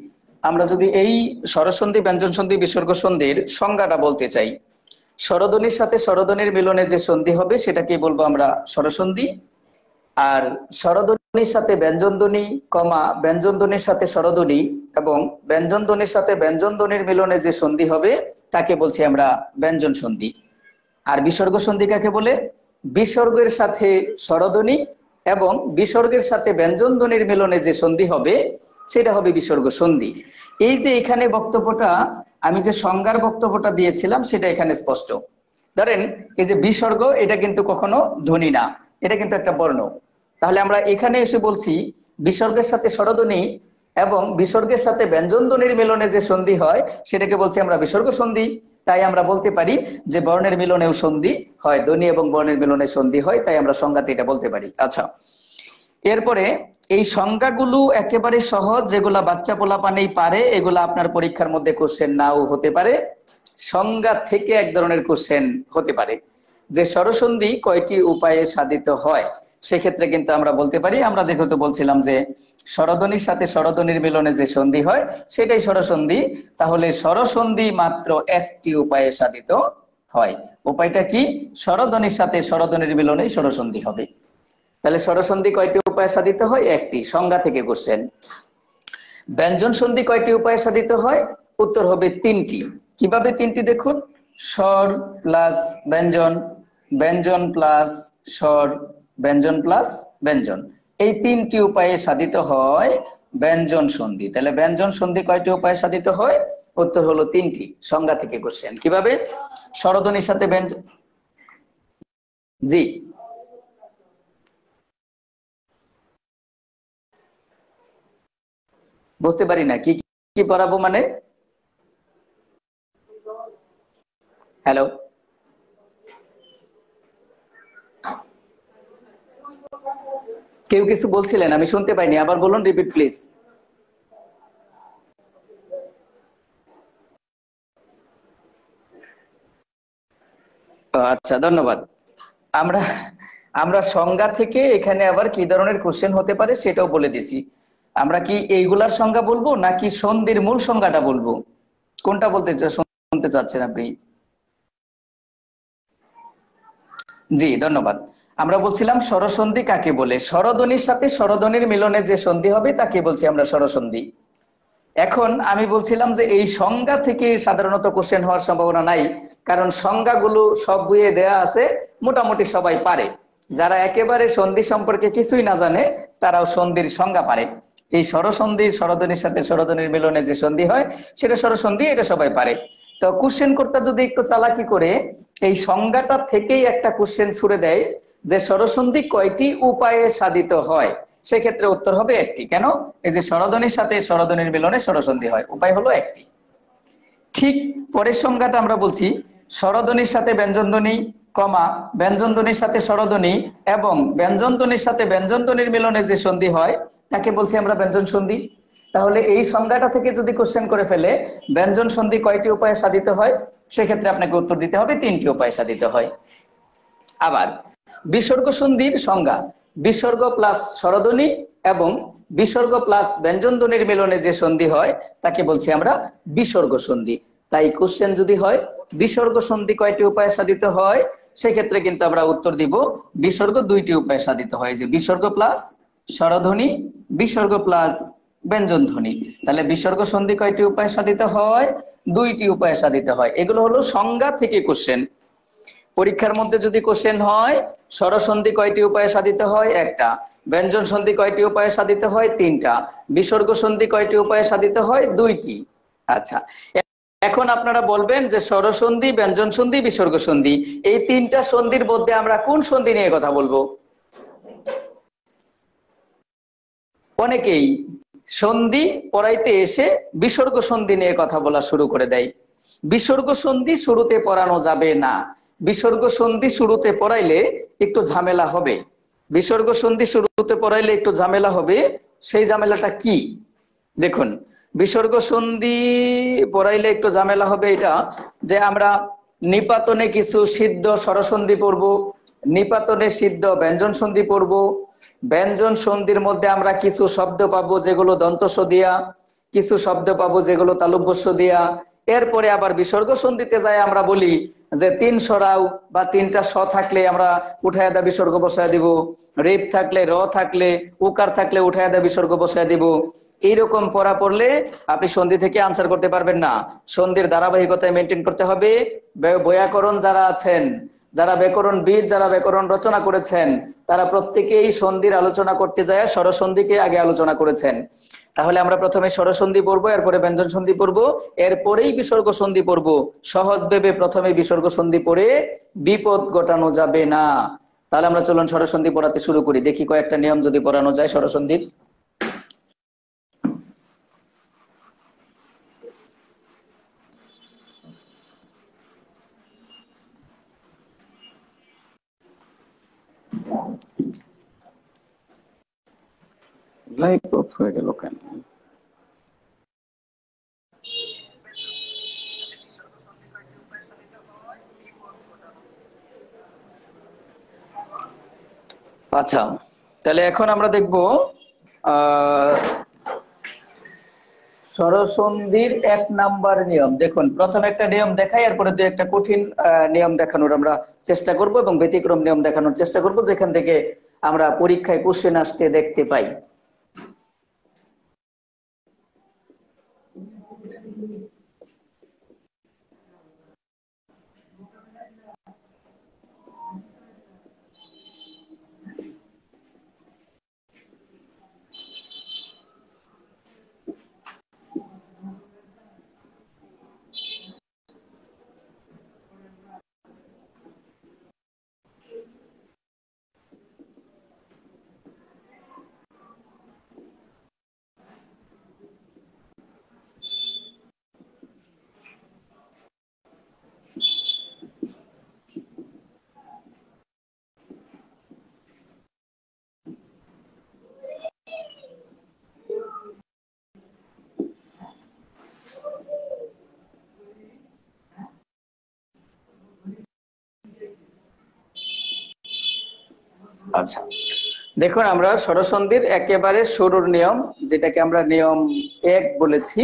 আমরা যদি এই স্বরসন্ধি, ব্যঞ্জন সন্ধি, বিসর্গ সন্ধির সংজ্ঞাটা বলতে চাই, স্বরধ্বনির সাথে স্বরধ্বনির মিলনে যে সন্ধি হবে সেটাকে বলবো আমরা স্বরসন্ধি। আর স্বরধ্বনির সাথে ব্যঞ্জন ধ্বনি, ব্যঞ্জন ধ্বনির সাথে স্বরধ্বনি এবং ব্যঞ্জন ধ্বনির সাথে ব্যঞ্জন ধ্বনির মিলনে যে সন্ধি হবে তাকে বলছি আমরা ব্যঞ্জন সন্ধি। আর বিসর্গ সন্ধি কাকে বলে? বিসর্গের সাথে স্বরধ্বনি এবং বিসর্গের সাথে ব্যঞ্জন ধ্বনির মিলনে যে সন্ধি হবে সেটা হবে বিসর্গ সন্ধি। এই যে এখানে বক্তব্যটা, আমি যে সংজ্ঞার বক্তব্যটা দিয়েছিলাম সেটা এখানে স্পষ্ট। ধরেন, এই যে বিসর্গ, এটা কিন্তু কখনো ধ্বনি না, এটা কিন্তু একটা বর্ণ। তাহলে আমরা এখানে এসে বলছি বিসর্গের সাথে স্বরধ্বনি এবং বিসর্গের সাথে ব্যঞ্জন ধ্বনির মিলনে যে সন্ধি হয় সেটাকে বলছি আমরা বিসর্গ সন্ধি। তাই আমরা বলতে পারি যে বর্ণের মিলনেও সন্ধি হয়, ধ্বনি এবং বর্ণের মিলনে সন্ধি হয়, তাই আমরা সংজ্ঞাতে এটা বলতে পারি। আচ্ছা, এরপরে এই সংজ্ঞাগুলো একেবারে সহজ, যেগুলা বাচ্চা পোলাপানেই পারে, এগুলা আপনার পরীক্ষার মধ্যে কোশ্চেন নাও হতে পারে। সংজ্ঞা থেকে এক ধরনের কোশ্চেন হতে পারে যে স্বরসন্ধি কয়টি উপায়ে সাধিত হয়। সেক্ষেত্রে কিন্তু আমরা বলতে পারি, আমরা যেহেতু বলছিলাম যে স্বরধ্বনির সাথে স্বরধ্বনির মিলনে যে সন্ধি হয় সেটাই স্বরসন্ধি, তাহলে স্বরসন্ধি মাত্র একটি উপায়ে সাধিত হয়। উপায়টা কি? স্বরধ্বনির সাথে স্বরধ্বনির মিলনেই স্বরসন্ধি হবে। তাহলে স্বরসন্ধি কয়টি উপায়ে সাধিত হয়? একটি। সংজ্ঞা থেকে কোশ্চেন। ব্যঞ্জন সন্ধি কয়টি উপায়ে সাধিত হয়? উত্তর হবে তিনটি। কিভাবে তিনটি দেখুন, স্বর প্লাস ব্যঞ্জন, ব্যঞ্জন প্লাস স্বর, ব্যঞ্জন প্লাস ব্যঞ্জন, এই তিনটি উপায়ে সাধিত হয় ব্যঞ্জন সন্ধি। তাহলে ব্যঞ্জন সন্ধি কয়টি উপায়ে সাধিত হয়? উত্তর হলো তিনটি। সংজ্ঞা থেকে কোশ্চেন। কিভাবে? স্বরধ্বনির সাথে ব্যঞ্জন। জি, বুঝতে পারি না কি কি পড়াবো মানে। হ্যালো, কেউ কিছু বলছিলেন, আমি শুনতে পাইনি, আবার বলুন, রিপিট প্লিজ। আচ্ছা, ধন্যবাদ। আমরা আমরা সংজ্ঞা থেকে এখানে আবার কি ধরনের কোশ্চেন হতে পারে সেটাও বলে দিছি। আমরা কি এইগুলার সংজ্ঞা বলবো নাকি সন্ধির মূল সংজ্ঞাটা বলবো? কোনটা শুনতে চাচ্ছেন আপনি? জি, ধন্যবাদ। আমরা বলছিলাম স্বরসন্ধি কাকে বলে। স্বরধ্বনির সাথে স্বরধ্বনির মিলনে যে সন্ধি হবে তাকে বলছি আমরা স্বরসন্ধি। এখন আমি বলছিলাম যে এই সংজ্ঞা থেকে সাধারণত কোশ্চেন হওয়ার সম্ভাবনা নাই, কারণ সংজ্ঞাগুলো সব বইয়ে দেয়া আছে, মোটামুটি সবাই পারে। যারা একেবারে সন্ধি সম্পর্কে কিছুই না জানে তারাও সন্ধির সংজ্ঞা পারে। এই স্বরসন্ধি, স্বরধ্বনির সাথে স্বরধ্বনির মিলনে যে সন্ধি হয় সেটা স্বরসন্ধি, এটা সবাই পারে। তো কোশ্চেন কর্তা যদি একটু চালাকি করে এই সংজ্ঞাটা থেকেই একটা কোশ্চেন ছুড়ে দেয় যে স্বরসন্ধি কয়টি উপায়ে সাধিত হয়, সেক্ষেত্রে উত্তর হবে একটি। কেন? এই যে স্বরধ্বনির সাথে স্বরধ্বনির মিলনে স্বরসন্ধি হয়, উপায় হলো একটি। ঠিক পরের সংজ্ঞাটা আমরা বলছি, স্বরধ্বনির সাথে ব্যঞ্জনধ্বনি, কমা ব্যঞ্জনধ্বনির সাথে স্বরধ্বনি এবং ব্যঞ্জনধ্বনির সাথে ব্যঞ্জনধ্বনির মিলনে যে সন্ধি হয় তাকে বলছি আমরা ব্যঞ্জন সন্ধি। তাহলে এই সংজ্ঞাটা থেকে যদি কোশ্চেন করে ফেলে ব্যঞ্জন সন্ধি কয়টি উপায়ে সাধিত হয়, সেক্ষেত্রে আপনাকে উত্তর দিতে হবে তিনটি উপায়ে সাধিত হয়। আবার বিসর্গ সন্ধির সংজ্ঞা, বিসর্গ প্লাস স্বরধ্বনি এবং বিসর্গ প্লাস ব্যঞ্জন ধ্বনির মিলনে যে সন্ধি হয় তাকে বলছি আমরা বিসর্গ সন্ধি। তাই কোশ্চেন যদি হয় বিসর্গ সন্ধি কয়টি উপায়ে সাধিত হয়, সেক্ষেত্রে কিন্তু আমরা উত্তর দিব বিসর্গ দুইটি উপায়ে সাধিত হয়, যে বিসর্গ প্লাস স্বরধ্বনি, বিসর্গ প্লাস ব্যঞ্জন ধ্বনি। তাহলে বিসর্গ সন্ধি কয়টি উপায়ে সাধিত হয়? দুইটি উপায়ে সাধিত হয়। এগুলো হলো সংজ্ঞা থেকে কোশ্চেন। পরীক্ষার মধ্যে যদি কোশ্চেন হয় স্বরসন্ধি কয়টি উপায়ে সাধিত হয়? একটা। ব্যঞ্জন সন্ধি কয়টি উপায়ে সাধিত হয়? তিনটা। বিসর্গ সন্ধি কয়টি উপায়ে সাধিত হয়? দুইটি। আচ্ছা, এখন আপনারা বলবেন যে স্বরসন্ধি, ব্যঞ্জন সন্ধি, বিসর্গ সন্ধি, এই তিনটা সন্ধির মধ্যে আমরা কোন সন্ধি নিয়ে কথা বলবো? অনেকেই সন্ধি পড়াইতে এসে বিসর্গ সন্ধি নিয়ে কথা বলা শুরু করে দেয়। বিসর্গ সন্ধি শুরুতে পড়ানো যাবে না। বিসর্গ সন্ধি শুরুতে পড়াইলে একটু ঝামেলা হবে। বিসর্গ সন্ধি শুরুতে পড়াইলে একটু ঝামেলা হবে। সেই ঝামেলাটা কি? দেখুন, বিসর্গ সন্ধি পড়াইলে একটু ঝামেলা হবে এটা, যে আমরা নিপাতনে কিছু সিদ্ধ স্বরসন্ধি পড়ব, নিপাতনে সিদ্ধ ব্যঞ্জন সন্ধি পড়ব, ব্যঞ্জন সন্ধির মধ্যে আমরা কিছু শব্দ পাবো যেগুলো দন্তস্ব দিয়া, কিছু শব্দ পাবো যেগুলো তালব্যস্য দিয়া। এরপরে আবার বিসর্গ সন্ধিতে যায় আমরা বলি যে তিন সরাও বা তিনটা স থাকলে আমরা উঠায় দা বিসর্গ বসায় দিব, রেপ থাকলে, র থাকলে, উকার থাকলে উঠায় দা বিসর্গ বসায় দিব। এইরকম পড়া পড়লে আপনি সন্ধি থেকে আনসার করতে পারবেন না। সন্ধির ধারাবাহিকতায় মেনটেন করতে হবে। বৈয়াকরণ যারা আছেন, যারা ব্যাকরণবিদ, যারা ব্যাকরণ রচনা করেছেন, তারা প্রত্যেকেই সন্ধির আলোচনা করতে যায় স্বরসন্ধিকে আগে আলোচনা করেছেন। তাহলে আমরা প্রথমে স্বরসন্ধি পড়বো, এরপরে ব্যঞ্জন সন্ধি পড়বো, এরপরেই বিসর্গ সন্ধি পড়বো। সহজ ভেবে প্রথমে বিসর্গ সন্ধি পড়ে বিপদ ঘটানো যাবে না। তাহলে আমরা চলুন স্বরসন্ধি পড়াতে শুরু করি, দেখি কয়েকটা নিয়ম যদি পড়ানো যায় স্বরসন্ধির। লাইট অফ হয়ে গেল কেন? আচ্ছা, তাহলে এখন আমরা দেখব আহ স্বরসন্ধির 1 নাম্বার নিয়ম। দেখুন, প্রথম একটা নিয়ম দেখাই, এরপরে দুই একটা কঠিন নিয়ম দেখানোর আমরা চেষ্টা করব এবং ব্যতিক্রম নিয়ম দেখানোর চেষ্টা করব, যেখান থেকে আমরা পরীক্ষায় কোশ্চেন আসতে দেখতে পাই। আচ্ছা, দেখুন, আমরা স্বরসন্ধির একেবারে শুরুর নিয়ম, যেটাকে আমরা নিয়ম 1 বলেছি,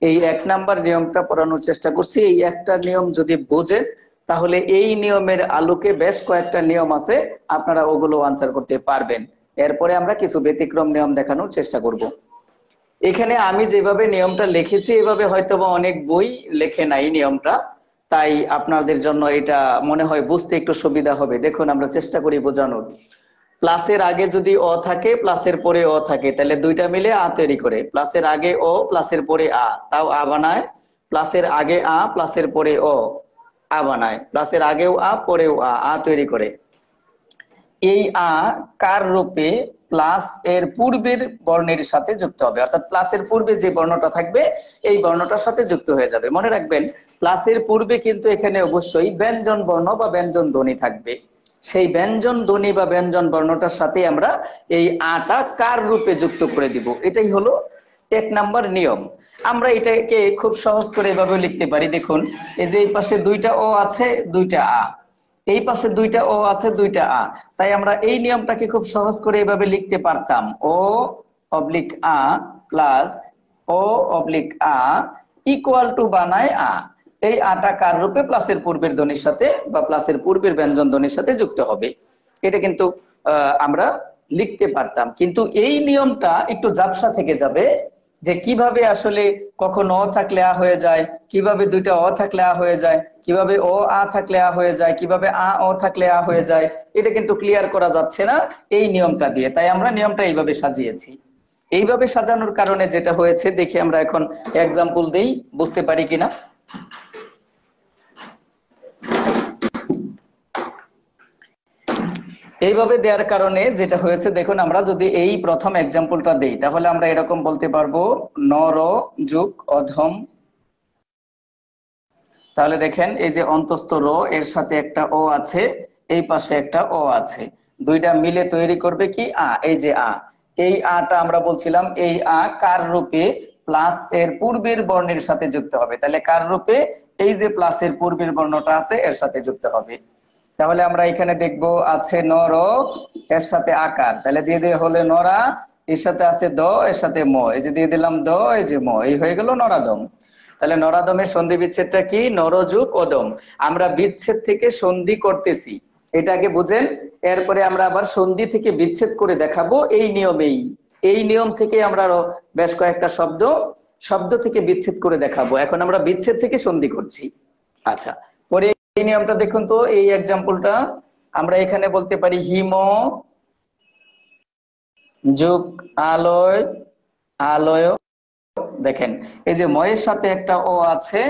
এই 1 নাম্বার নিয়মটা পড়ানোর চেষ্টা করছি। এই একটা নিয়ম যদি বোঝেন, তাহলে এই নিয়মের আলোকে বেশ কয়েকটা নিয়ম আছে, আপনারা ওগুলো আনসার করতে পারবেন। এরপরে আমরা কিছু ব্যতিক্রম নিয়ম দেখানোর চেষ্টা করব। এখানে আমি যেভাবে নিয়মটা লিখেছি, এভাবে হয়তোবা অনেক বই লেখে নাই নিয়মটা, তাই আপনাদের জন্য এটা মনে হয় বুঝতে একটু সুবিধা হবে। দেখুন, আমরা চেষ্টা করি বোঝানোর। প্লাসের আগে যদি অ থাকে, প্লাসের পরে অ থাকে, তাহলে দুইটা মিলে আ তৈরি করে। প্লাসের আগে অ, প্লাসের পরে আ, তাও আ বানায়। প্লাসের আগে আ, প্লাসের পরে অ, আ বানায়। প্লাসের আগেও আ, পরেও আ, আ তৈরি করে। এই আ কার রূপে? প্লাস এর পূর্বের বর্ণের সাথে যুক্ত হবে, অর্থাৎ প্লাসের পূর্বে যে বর্ণটা থাকবে এই বর্ণটার সাথে যুক্ত হয়ে যাবে। মনে রাখবেন, প্লাসের পূর্বে কিন্তু এখানে অবশ্যই ব্যঞ্জন বর্ণ বা ব্যঞ্জন ধ্বনি থাকবে। সেই ব্যঞ্জন ধ্বনি বা ব্যঞ্জন বর্ণটার সাথে আমরা এই আটা কার রূপে যুক্ত করে দিব। এটাই হলো 1 নাম্বার নিয়ম। আমরা এটাকে খুব সহজ করে এভাবে লিখতে পারি। দেখুন, এই যে এই পাশে দুইটা ও আছে, দুইটা আ, এই পাশে দুইটা ও আছে, দুইটা আ। তাই আমরা এই নিয়মটাকে খুব সহজ করে এভাবে লিখতে পারতাম, ও অবলিক আ প্লাস ও অবলিক আ ইকুয়াল টু বানায় আ। এই আটা কার রূপে? প্লাসের পূর্বের ধ্বনির সাথে বা প্লাসের পূর্বের ব্যঞ্জন ধ্বনির সাথে যুক্ত হবে। এটা কিন্তু আমরা লিখতে পারতাম, কিন্তু এই নিয়মটা একটু ঝাপসা থেকে যাবে, যে কিভাবে আসলে কখন অ থাকলে আ হয়ে যায়, কিভাবে দুইটা অ থাকলে আ হয়ে যায়, কিভাবে ও আ থাকলে আ হয়ে যায়, কিভাবে আ ও থাকলে আ হয়ে যায়, এটা কিন্তু ক্লিয়ার করা যাচ্ছে না এই নিয়মটা দিয়ে। তাই আমরা নিয়মটা এইভাবে সাজিয়েছি। এইভাবে সাজানোর কারণে যেটা হয়েছে, দেখি আমরা এখন এক্সাম্পল দেই, বুঝতে পারি কিনা। এইভাবে দেওয়ার কারণে যেটা হয়েছে, দেখুন, আমরা যদি এই প্রথম এক্সাম্পলটা দেই, তাহলে আমরা এরকম বলতে পারবো, নর যুগ অধম। তাহলে দেখেন, এই যে অন্তস্থ র, এর সাথে একটা ও আছে, এই পাশে একটা ও আছে, দুইটা মিলে তৈরি করবে কি? আ। এই যে আ, এই আটা আমরা বলছিলাম এই আ কার রূপে? প্লাস এর পূর্বের বর্ণের সাথে যুক্ত হবে। তাহলে কার রূপে? এই যে প্লাসের পূর্বের বর্ণটা আছে এর সাথে যুক্ত হবে। তাহলে আমরা এখানে দেখব, আছে নর, এর সাথে আকার, তাহলে দিয়ে দিয়ে হলে নরা, এর সাথে আছে দ, এর সাথে ম, এই যে দিয়ে দিলাম দ, এই যে ম, এই হয়ে গেল নরাদম। তাহলে নরাদমের সন্ধি বিচ্ছেদটা কি? নরযুগ অদম। আমরা বিচ্ছেদ থেকে সন্ধি করতেছি, এটাকে বুঝেন। এরপরে আমরা আবার সন্ধি থেকে বিচ্ছেদ করে দেখাবো এই নিয়মেই। এই নিয়ম থেকে আমরা আরো বেশ কয়েকটা শব্দ শব্দ থেকে বিচ্ছেদ করে দেখাবো। এখন আমরা বিচ্ছেদ থেকে সন্ধি করছি। আচ্ছা, পরে এই নিয়মটা দেখুন তো, এই এক্সাম্পলটা আমরা এখানে বলতে পারি, হিম যুগ আলয়, আলয়। দেখেন, এই যে ময়ের সাথে একটা ও আছে,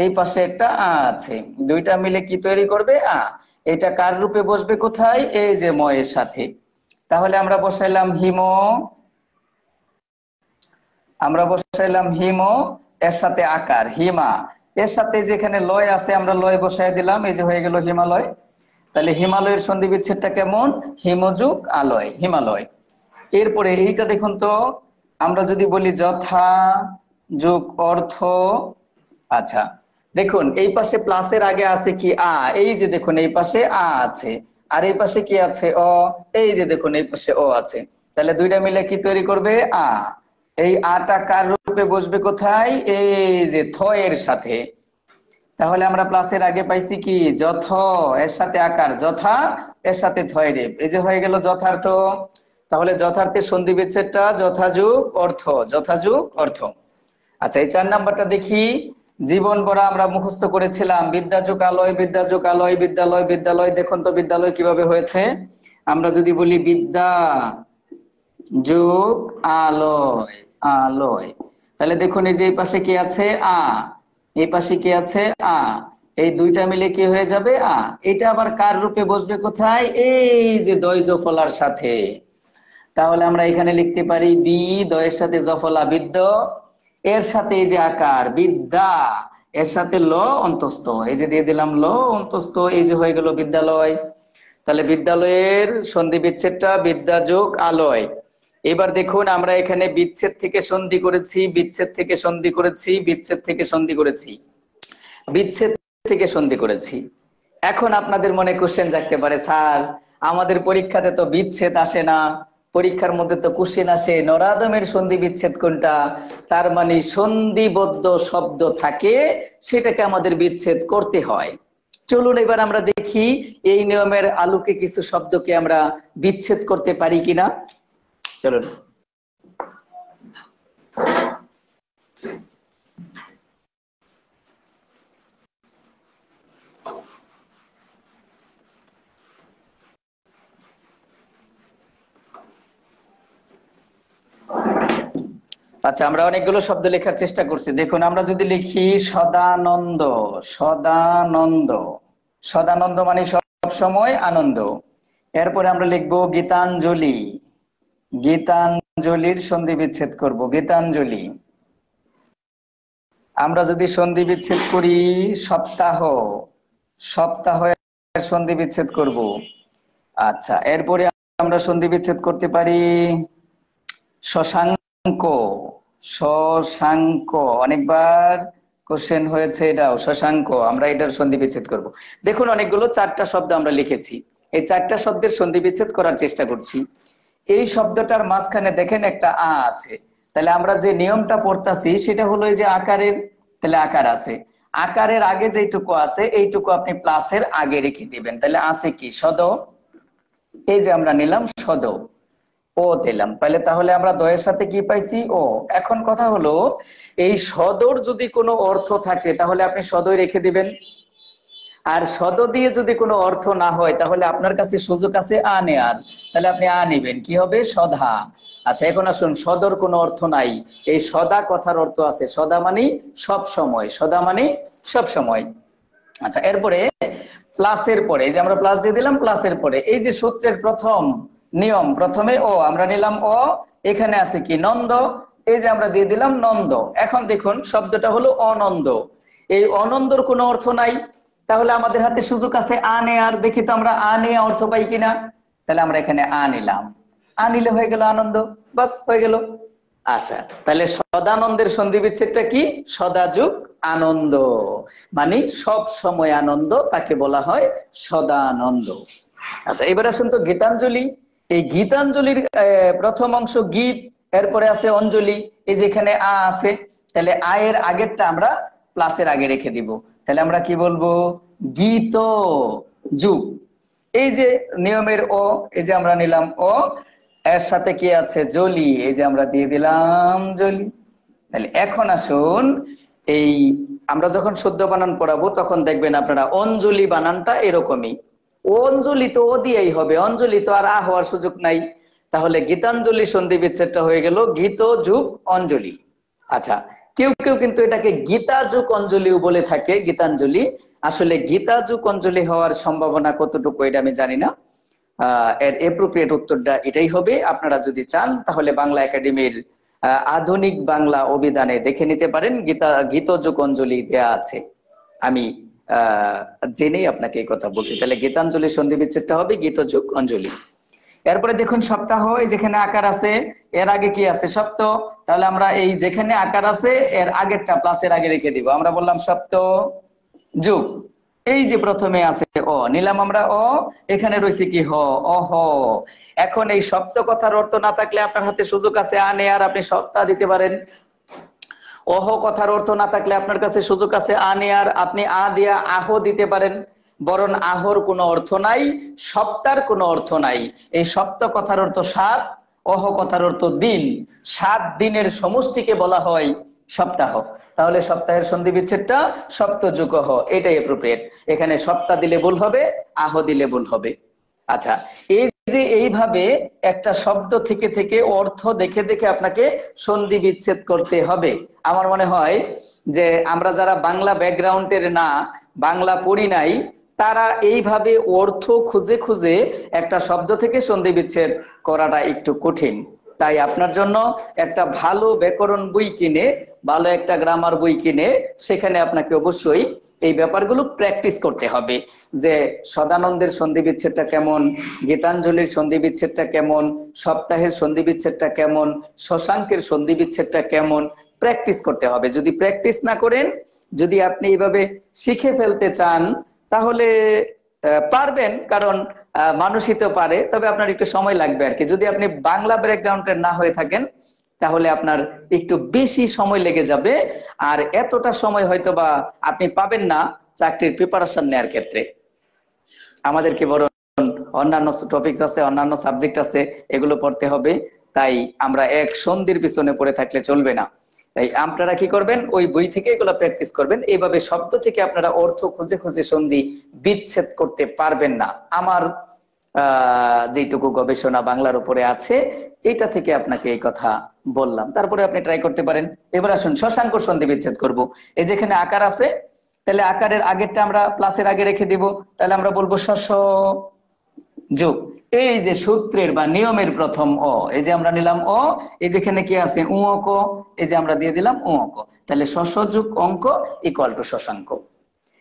এই পাশে একটা আ আছে, দুইটা মিলে কি তৈরি করবে? আ। এটা কার রূপে বসবে? কোথায়? এই যে ময়ের সাথে। তাহলে আমরা বসাইলাম হিম, আমরা বসাইলাম হিম, এর সাথে আকার হিমা, এর সাথে যেখানে লয় আছে আমরা লয় বসাই দিলাম, এই যে হয়ে গেল হিমালয়। তাহলে হিমালয়ের সন্ধি বিচ্ছেদটা কেমন? হিমযুগ আলয়, হিমালয়। এরপরে এইটা দেখুন তো, আমরা যদি বলি যথা যুগ অর্থ। আচ্ছা, দেখুন, এই পাশে প্লাসের আগে আছে কি? আ। এই যে দেখুন, এই পাশে আ আছে, আর এই পাশে কি আছে অ, এই যে দেখুন এই পাশে অ আছে, তাহলে দুইটা মিলে কি তৈরি করবে আ। এই আটা কার রূপে বসবে কোথায়, এই যে থ এর সাথে। তাহলে আমরা প্লাসের আগে পাইছি কি যথ, এর সাথে আকার যথা, এর সাথে থয় রেপ, এই যে হয়ে গেল যথার্থ। তাহলে যথার্থের সন্ধি বিচ্ছেদটা যথাযুগ অর্থ, যথাযুগ অর্থ। আচ্ছা এই 4 নাম্বারটা দেখি। জীবন বড়া আমরা মুখস্থ করেছিলাম, বিদ্যাযুগ আলয়, বিদ্যাযুগ আলয়, বিদ্যালয়, বিদ্যালয়। দেখুন তো বিদ্যালয় কিভাবে হয়েছে। আমরা যদি বলি বিদ্যা যোগ আলয়, আলয়, তাহলে দেখুন এই যে এই পাশে কি আছে আ, এই পাশে কি আছে আ, এই দুইটা মিলে কি হয়ে যাবে আ। এটা আবার কার রূপে বসবে কোথায়, এই যে দয় জফলার সাথে। তাহলে আমরা এখানে লিখতে পারি বি, দয়ের সাথে জফলা বিদ্য, এর সাথে এই যে আকার বিদ্যা, এর সাথে ল অন্তস্থ, এই যে দিয়ে দিলাম ল অন্তস্থ, এই যে হয়ে গেল বিদ্যালয়। তাহলে বিদ্যালয়ের সন্ধি বিচ্ছেদটা বিদ্যা যোগ আলয়। এবার দেখুন আমরা এখানে বিচ্ছেদ থেকে সন্ধি করেছি, বিচ্ছেদ থেকে সন্ধি করেছি, বিচ্ছেদ থেকে সন্ধি করেছি, বিচ্ছেদ থেকে সন্ধি করেছি। এখন আপনাদের মনে কোশ্চেন জাগতে পারে, স্যার আমাদের পরীক্ষাতে তো বিচ্ছেদ আসে না, পরীক্ষার মধ্যে তো কোশ্চেন আসে নরাদমের সন্ধি বিচ্ছেদ কোনটা, তার মানে সন্ধিবদ্ধ শব্দ থাকে সেটাকে আমাদের বিচ্ছেদ করতে হয়। চলুন এবার আমরা দেখি এই নিয়মের আলোকে কিছু শব্দকে আমরা বিচ্ছেদ করতে পারি কিনা। চলুন। আচ্ছা আমরা অনেকগুলো শব্দ লেখার চেষ্টা করছি। দেখুন আমরা যদি লিখি সদানন্দ, সদানন্দ, সদানন্দ মানে সব সময় আনন্দ। এরপরে আমরা লিখবো গীতাঞ্জলি, গীতাঞ্জলির সন্ধি বিচ্ছেদ করব গীতাঞ্জলি। আমরা যদি সন্ধি বিচ্ছেদ করি সপ্তাহ, সপ্তাহের সন্ধি বিচ্ছেদ করব। আচ্ছা এরপরে আমরা সন্ধি বিচ্ছেদ করতে পারি শশাঙ্ক, শশাঙ্ক, অনেকবার কোশ্চেন হয়েছে এটাও শশাঙ্ক, আমরা এটার সন্ধি বিচ্ছেদ করব। দেখুন অনেকগুলো 4টা শব্দ আমরা লিখেছি, এই 4টা শব্দের সন্ধি বিচ্ছেদ করার চেষ্টা করছি। এই শব্দটার মাঝখানে দেখেন একটা আ আছে, তাহলে আমরা যে নিয়মটা পড়তাছি সেটা হলো এই যে আকারের, তাহলে আকার আছে, আকারের আগে যেটুকু আছে এইটুকু আপনি প্লাসের আগে রেখে দিবেন, তাহলে আছে কি সদ, এই যে আমরা নিলাম সদ, ও দিলাম, তাহলে আমরা দয়ের সাথে কি পাইছি ও। এখন কথা হলো এই সদর যদি কোনো অর্থ থাকে তাহলে আপনি সদয় রেখে দিবেন, আর সদ দিয়ে যদি কোনো অর্থ না হয় তাহলে আপনার কাছে সুযোগ আছে আ নেয়ার, তাহলে আপনি আ নিবেন, কি হবে সদা। আচ্ছা এখন আসুন সদর কোনো অর্থ নাই, এই সদা কথার অর্থ আছে, সদা মানে সব সময়, সদা মানে সব সময়। আচ্ছা এরপরে প্লাসের পরে এই যে আমরা প্লাস দিয়ে দিলাম, প্লাসের পরে এই যে সূত্রের প্রথম নিয়ম, প্রথমে ও আমরা নিলাম ও, এখানে আছে কি নন্দ, এই যে আমরা দিয়ে দিলাম নন্দ। এখন দেখুন শব্দটা হলো অনন্দ, এই অনন্দর কোনো অর্থ নাই, তাহলে আমাদের হাতে সুযোগ আছে আ নেয়ার, দেখি তো আমরা আ নিয়ে অর্থ পাই কিনা। তাহলে আমরা এখানে আ নিলাম, আ নিলে হয়ে গেল আনন্দ, বাস হয়ে গেল। আচ্ছা তাহলে সদানন্দের সন্ধি বিচ্ছেদটা কি সদাযুগ আনন্দ, মানে সব সময় আনন্দ, তাকে বলা হয় সদানন্দ। আচ্ছা এবার আসুন তো গীতাঞ্জলি। এই গীতাঞ্জলির প্রথম অংশ গীত, এরপরে আছে অঞ্জলি, এই যেখানে আ আছে, তাহলে আ এর আগেরটা আমরা প্লাসের আগে রেখে দিব, তাহলে আমরা কি বলবো গীত যুগ, এই যে নিয়মের ও, এই যে আমরা নিলাম ও, এর সাথে কি আছে জলি, এই যে আমরা দিয়ে দিলাম জলি। তাহলে এখন আসুন এই আমরা যখন শুদ্ধ বানান পড়াবো তখন দেখবেন আপনারা অঞ্জলি বানানটা এরকমই, অঞ্জলি তো ও দিয়েই হবে, অঞ্জলি তো আর আ হওয়ার সুযোগ নাই। তাহলে গীতাঞ্জলি সন্ধি বিচ্ছেদটা হয়ে গেল গীত যুগ অঞ্জলি। আচ্ছা কেউ কেউ কিন্তু এটাকে গীতা যুগ অঞ্জলিও বলে থাকে, গীতাঞ্জলি। আসলে গীতা যুগ অঞ্জলি হওয়ার সম্ভাবনা কতটুকু এটা আমি জানি না, এর এপ্রোপ্রিয়েট উত্তরটা এটাই হবে। আপনারা যদি চান তাহলে বাংলা একাডেমির আধুনিক বাংলা অভিধানে দেখে নিতে পারেন, গীত যুগ অঞ্জলি দেয়া আছে। আমি জেনেই আপনাকে এই কথা বলছি। তাহলে গীতাঞ্জলি সন্ধি বিচ্ছেদটা হবে গীত যুগ অঞ্জলি। এরপরে দেখুন সপ্তাহ, যেখানে আকার আছে এর আগে কি আছে সপ্ত, তাহলে আমরা এই যেখানে আকার আছে এর আগেরটা প্লাসের আগে রেখে দিব, আমরা বললাম সপ্ত যুগ, এই যে প্রথমে আছে ও, অ, নিলাম আমরা অ, এখানে রয়েছে কি হ, অহ। এখন এই শব্দ কথার অর্থ না থাকলে আপনার হাতে সুযোগ আছে আ নেয়ার, আপনি সত্তা দিতে পারেন। অহ কথার অর্থ না থাকলে আপনার কাছে সুযোগ আছে আ নেয়ার, আপনি আ দিয়া আহ দিতে পারেন। বরং আহর কোনো অর্থ নাই, সপ্তার কোনো অর্থ নাই। এই সপ্ত কথার অর্থ সাত, অহ কথার অর্থ দিন। 7 দিনের সমষ্টিকে বলা হয় সপ্তাহ। তাহলে সপ্তাহের সন্ধি বিচ্ছেদটা সপ্তযুগহ, এটাই এপ্রোপ্রিয়েট। এখানে সপ্তাহ দিলে ভুল হবে, আহ দিলে ভুল হবে। আচ্ছা, এই যে এইভাবে একটা শব্দ থেকে থেকে অর্থ দেখে দেখে আপনাকে সন্ধি বিচ্ছেদ করতে হবে। আমার মনে হয় যে আমরা যারা বাংলা ব্যাকগ্রাউন্ডের না, বাংলা পড়ি নাই, তারা এইভাবে অর্থ খুঁজে খুঁজে একটা শব্দ থেকে সন্ধি বিচ্ছেদ করাটা একটু কঠিন। তাই আপনার জন্য একটা ভালো ব্যাকরণ বই কিনে, ভালো একটা গ্রামার বই কিনে সেখানে আপনাকে অবশ্যই এই ব্যাপারগুলো প্র্যাকটিস করতে হবে। যে সদানন্দের সন্ধি বিচ্ছেদটা কেমন, গীতাঞ্জলির সন্ধি বিচ্ছেদটা কেমন, সপ্তাহের সন্ধি বিচ্ছেদটা কেমন, শশাঙ্কের সন্ধি বিচ্ছেদটা কেমন, প্র্যাকটিস করতে হবে। যদি প্র্যাকটিস না করেন, যদি আপনি এইভাবে শিখে ফেলতে চান, তাহলে পারবেন, কারণ মানুষই তো পারে, তবে আপনার একটু সময় লাগবে আর কি। যদি আপনি বাংলা ব্যাকগ্রাউন্ডের না হয়ে থাকেন, তাহলে আপনার একটু বেশি সময় লেগে যাবে। আর এতটা সময় হয়তো বা আপনি পাবেন না চাকরির প্রিপারেশন নেওয়ার ক্ষেত্রে। আমাদেরকে বড় অন্যান্য টপিকস আছে, অন্যান্য সাবজেক্ট আছে, এগুলো পড়তে হবে। তাই আমরা এক সন্ধির পিছনে পড়ে থাকলে চলবে না। তাই আপনারা কি করবেন, ওই বই থেকে এগুলো প্র্যাকটিস করবেন। এইভাবে শব্দ থেকে আপনারা অর্থ খুঁজে খুঁজে সন্ধি বিচ্ছেদ করতে পারবেন না। আমার যেটুকু গবেষণা বাংলার উপরে আছে, এটা থেকে আপনাকে এই কথা বললাম। তারপরে আপনি ট্রাই করতে পারেন। এবার আসুন শশাঙ্ক সন্ধি বিচ্ছেদ করব। এই যেখানে আকার আছে, তাহলে আকারের আগেরটা আমরা প্লাসের আগে রেখে দিব। তাহলে আমরা বলবো শশ যোগ, এই যে সূত্রের বা নিয়মের প্রথম অ, এই যে আমরা নিলাম অ, এই যেখানে কি আছে উ অঙ্ক, এই যে আমরা দিয়ে দিলাম উ অঙ্ক। তাহলে শশ যোগ অঙ্ক ইকুয়াল টু শশাঙ্ক।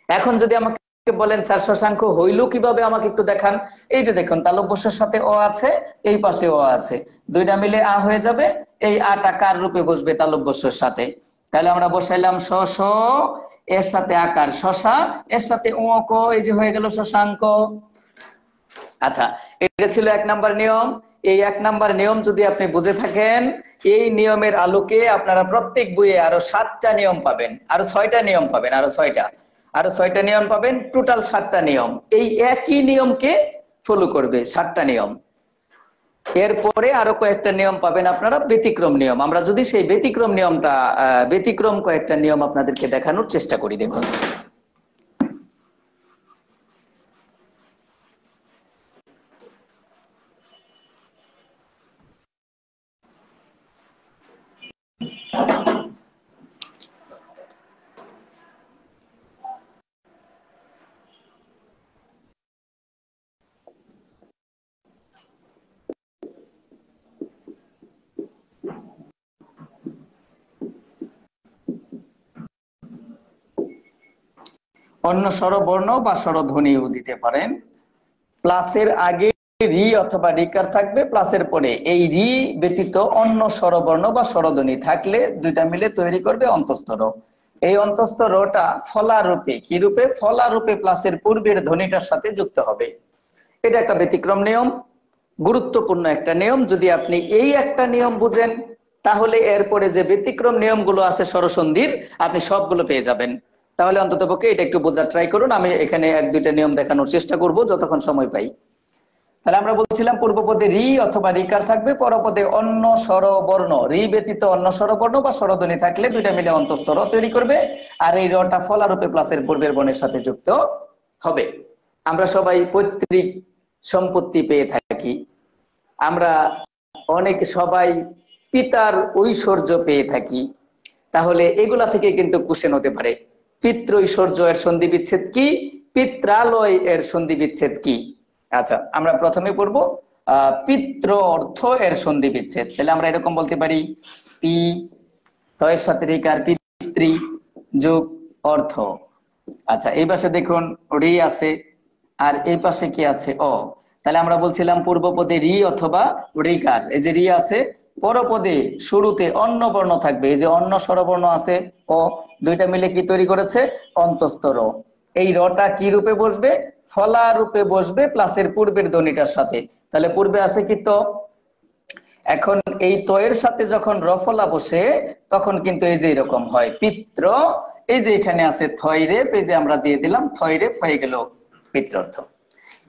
এখন যদি আমাকে বলেন স্যার শশাঙ্ক হইল কিভাবে, আমাকে একটু দেখান। এই যে দেখুন তালব্যস্যের সাথে অ আছে, এই পাশে অ আছে, দুইটা মিলে আ হয়ে যাবে। এই আটা কার রূপে বসবে তালব্যস্যের সাথে। তাহলে আমরা বসাইলাম শ শ, এর সাথে আকার শশা, এর সাথে উ অঙ্ক, এই যে হয়ে গেল শশাঙ্ক। আচ্ছা, এটা ছিল 1 নাম্বার নিয়ম। এই 1 নাম্বার নিয়ম যদি আপনি বুঝে থাকেন, এই নিয়মের আলোকে আপনারা প্রত্যেক বইয়ে আরো 7টা নিয়ম পাবেন, আরো 6টা নিয়ম পাবেন, আরো 6টা নিয়ম পাবেন, টোটাল 7টা নিয়ম। এই একই নিয়মকে ফলো করবে 7টা নিয়ম। এরপরে আরো কয়েকটা নিয়ম পাবেন আপনারা, ব্যতিক্রম নিয়ম। আমরা যদি সেই ব্যতিক্রম নিয়মটা, ব্যতিক্রম কয়েকটা নিয়ম আপনাদেরকে দেখানোর চেষ্টা করি। দেখুন, অন্য স্বরবর্ণ বা স্বরধ্বনিও দিতে পারেন। প্লাসের আগে রি অথবা রিকার থাকবে, প্লাসের পরে এই রি ব্যতীত অন্য স্বরবর্ণ বা স্বরধ্বনি থাকলে দুইটা মিলে তৈরি করবে অন্তঃস্থ র। এই অন্তঃস্থ রটা ফলা রূপে, কি রূপে, ফলা রূপে প্লাসের পূর্বের ধ্বনিটার সাথে যুক্ত হবে। এটা একটা ব্যতিক্রম নিয়ম, গুরুত্বপূর্ণ একটা নিয়ম। যদি আপনি এই একটা নিয়ম বুঝেন, তাহলে এরপরে যে ব্যতিক্রম নিয়মগুলো আছে স্বরসন্ধির, আপনি সবগুলো পেয়ে যাবেন। তাহলে অন্ততপক্ষে এটা একটু বোঝার ট্রাই করুন। আমি এখানে 1-2টা নিয়ম দেখানোর চেষ্টা করব যতক্ষণ সময় পাই। তাহলে আমরা বলছিলাম পূর্বপদে রি অথবা রিকার থাকবে, পরপদে অন্য স্বরবর্ণ, রি ব্যতীত অন্য স্বরবর্ণ বা স্বরধ্বনি থাকলে দুইটা মিলে অন্তঃস্থ র তৈরি করবে। আর এই রটা ফলারূপে প্লাসের পূর্বের বর্ণের সাথে যুক্ত হবে। আমরা সবাই পৈতৃক সম্পত্তি পেয়ে থাকি, আমরা অনেক সবাই পিতার ঐশ্বর্য পেয়ে থাকি। তাহলে এগুলা থেকে কিন্তু কোশ্চেন হতে পারে, পিতৃ ঐশ্বর্য এর সন্ধি বিচ্ছেদ কি, পিত্রালয় এর সন্ধি বিচ্ছেদ কি। আচ্ছা, আমরা প্রথমে পড়ব পিতৃ অর্থ এর সন্ধি বিচ্ছেদ। তাহলে আমরা এরকম বলতে পারি, পি তয়ের সাথে রিকার পিতৃ যোগ অর্থ। আচ্ছা, এই পাশে দেখুন রি আছে, আর এই পাশে কি আছে অ। তাহলে আমরা বলছিলাম পূর্বপদে রি অথবা রিকার, এই যে রি আছে, পরপদে শুরুতে অন্য বর্ণ থাকবে, এই যে অন্য স্বরবর্ণ আছে অ, দুইটা মিলে কি তৈরি করেছে অন্তঃস্থ র। এই রটা কি রূপে বসবে? ফলা রূপে বসবে প্লাসের পূর্বের ধ্বনিটার সাথে। তাহলে পূর্বে আছে কি তো, এখন এই তয়ের সাথে যখন রফলা বসে তখন কিন্তু এই যে এরকম হয় পিত্র। এই যে এখানে আছে থয়রেফ, এই যে আমরা দিয়ে দিলাম থয়রেফ, হয়ে গেল পিত্রার্থ।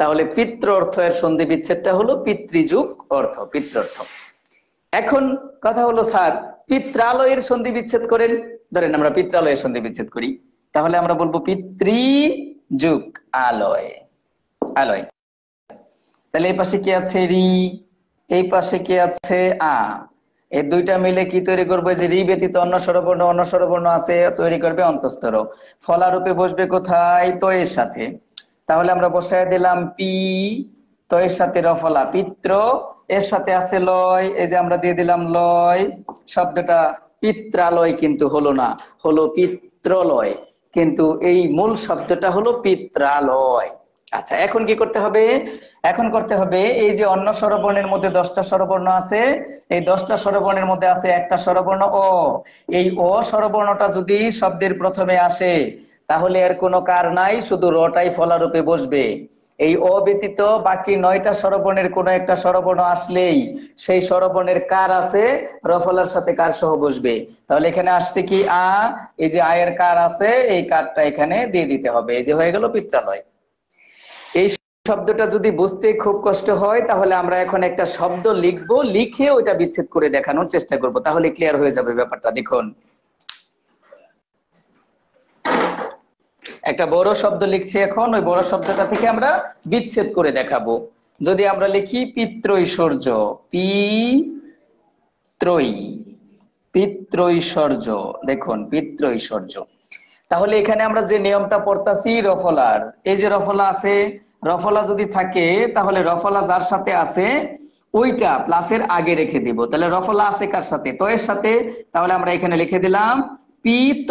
তাহলে পিত্র অর্থ এর সন্ধি বিচ্ছেদটা হলো পিতৃযুগ অর্থ, পিত্রার্থ। এখন কথা হলো স্যার পিত্রালয়ের সন্ধি বিচ্ছেদ করেন, ধরেন আমরা পিত্রালয়ের সন্ধি বিচ্ছেদ করি, তাহলে আমরা বলবো পিতৃ যুগ আলয়, আলয়। তাহলে এই পাশে কি আছে রি, এই পাশে কি আছে আ, এই দুইটা মিলে কি তৈরি করবে? যে রি ব্যতীত অন্য স্বরবর্ণ, অন্য স্বরবর্ণ আছে, তৈরি করবে অন্তঃস্থ। ফলারূপে বসবে কোথায়? তয়ের সাথে। তাহলে আমরা বসায় দিলাম পি, তয়ের সাথে রফলা পিত্র, এর সাথে আছে লয়, এই যে আমরা দিয়ে দিলাম লয়। শব্দটা পিত্রালয় কিন্তু হলো না, হলো পিত্রলয়, কিন্তু এই মূল শব্দটা হলো পিত্রালয়। আচ্ছা, এখন কি করতে হবে? এখন করতে হবে এই যে অন্য স্বরবর্ণের মধ্যে 10টা স্বরবর্ণ আছে, এই 10টা স্বরবর্ণের মধ্যে আছে একটা স্বরবর্ণ অ। এই অ স্বরবর্ণটা যদি শব্দের প্রথমে আসে তাহলে এর কোনো কার নাই, শুধু রটাই ফলারূপে বসবে। এই অ ব্যতীত বাকি 9টা স্বরবর্ণের কোনো একটা স্বরবর্ণ আসলেই সেই স্বরবর্ণের কার আছে, রফলার সাথে কার সহ বসবে। তাহলে এখানে আসছে কি আ, এই যে আয়ের কার আছে, এই কারটা এখানে দিয়ে দিতে হবে, এই যে হয়ে গেল পিত্রালয়। এই শব্দটা যদি বুঝতে খুব কষ্ট হয় তাহলে আমরা এখন একটা শব্দ লিখবো, লিখে ওইটা বিচ্ছেদ করে দেখানোর চেষ্টা করব, তাহলে ক্লিয়ার হয়ে যাবে ব্যাপারটা। দেখুন, একটা বড় শব্দ লিখছি এখন, ওই বড় শব্দটা থেকে আমরা বিচ্ছেদ করে দেখাবো। যদি আমরা লিখি পিত্রৈশ্বর্য, পিত্রৈ, পিত্রৈশ্বর্য, দেখুন পিত্রৈশ্বর্য। তাহলে এখানে আমরা যে নিয়মটা পড়তাছি রফলার, এই যে রফলা আছে, রফলা যদি থাকে তাহলে রফলা যার সাথে আছে ওইটা প্লাসের আগে রেখে দিব। তাহলে রফলা আছে কার সাথে? তো এর সাথে। তাহলে আমরা এখানে লিখে দিলাম পিত।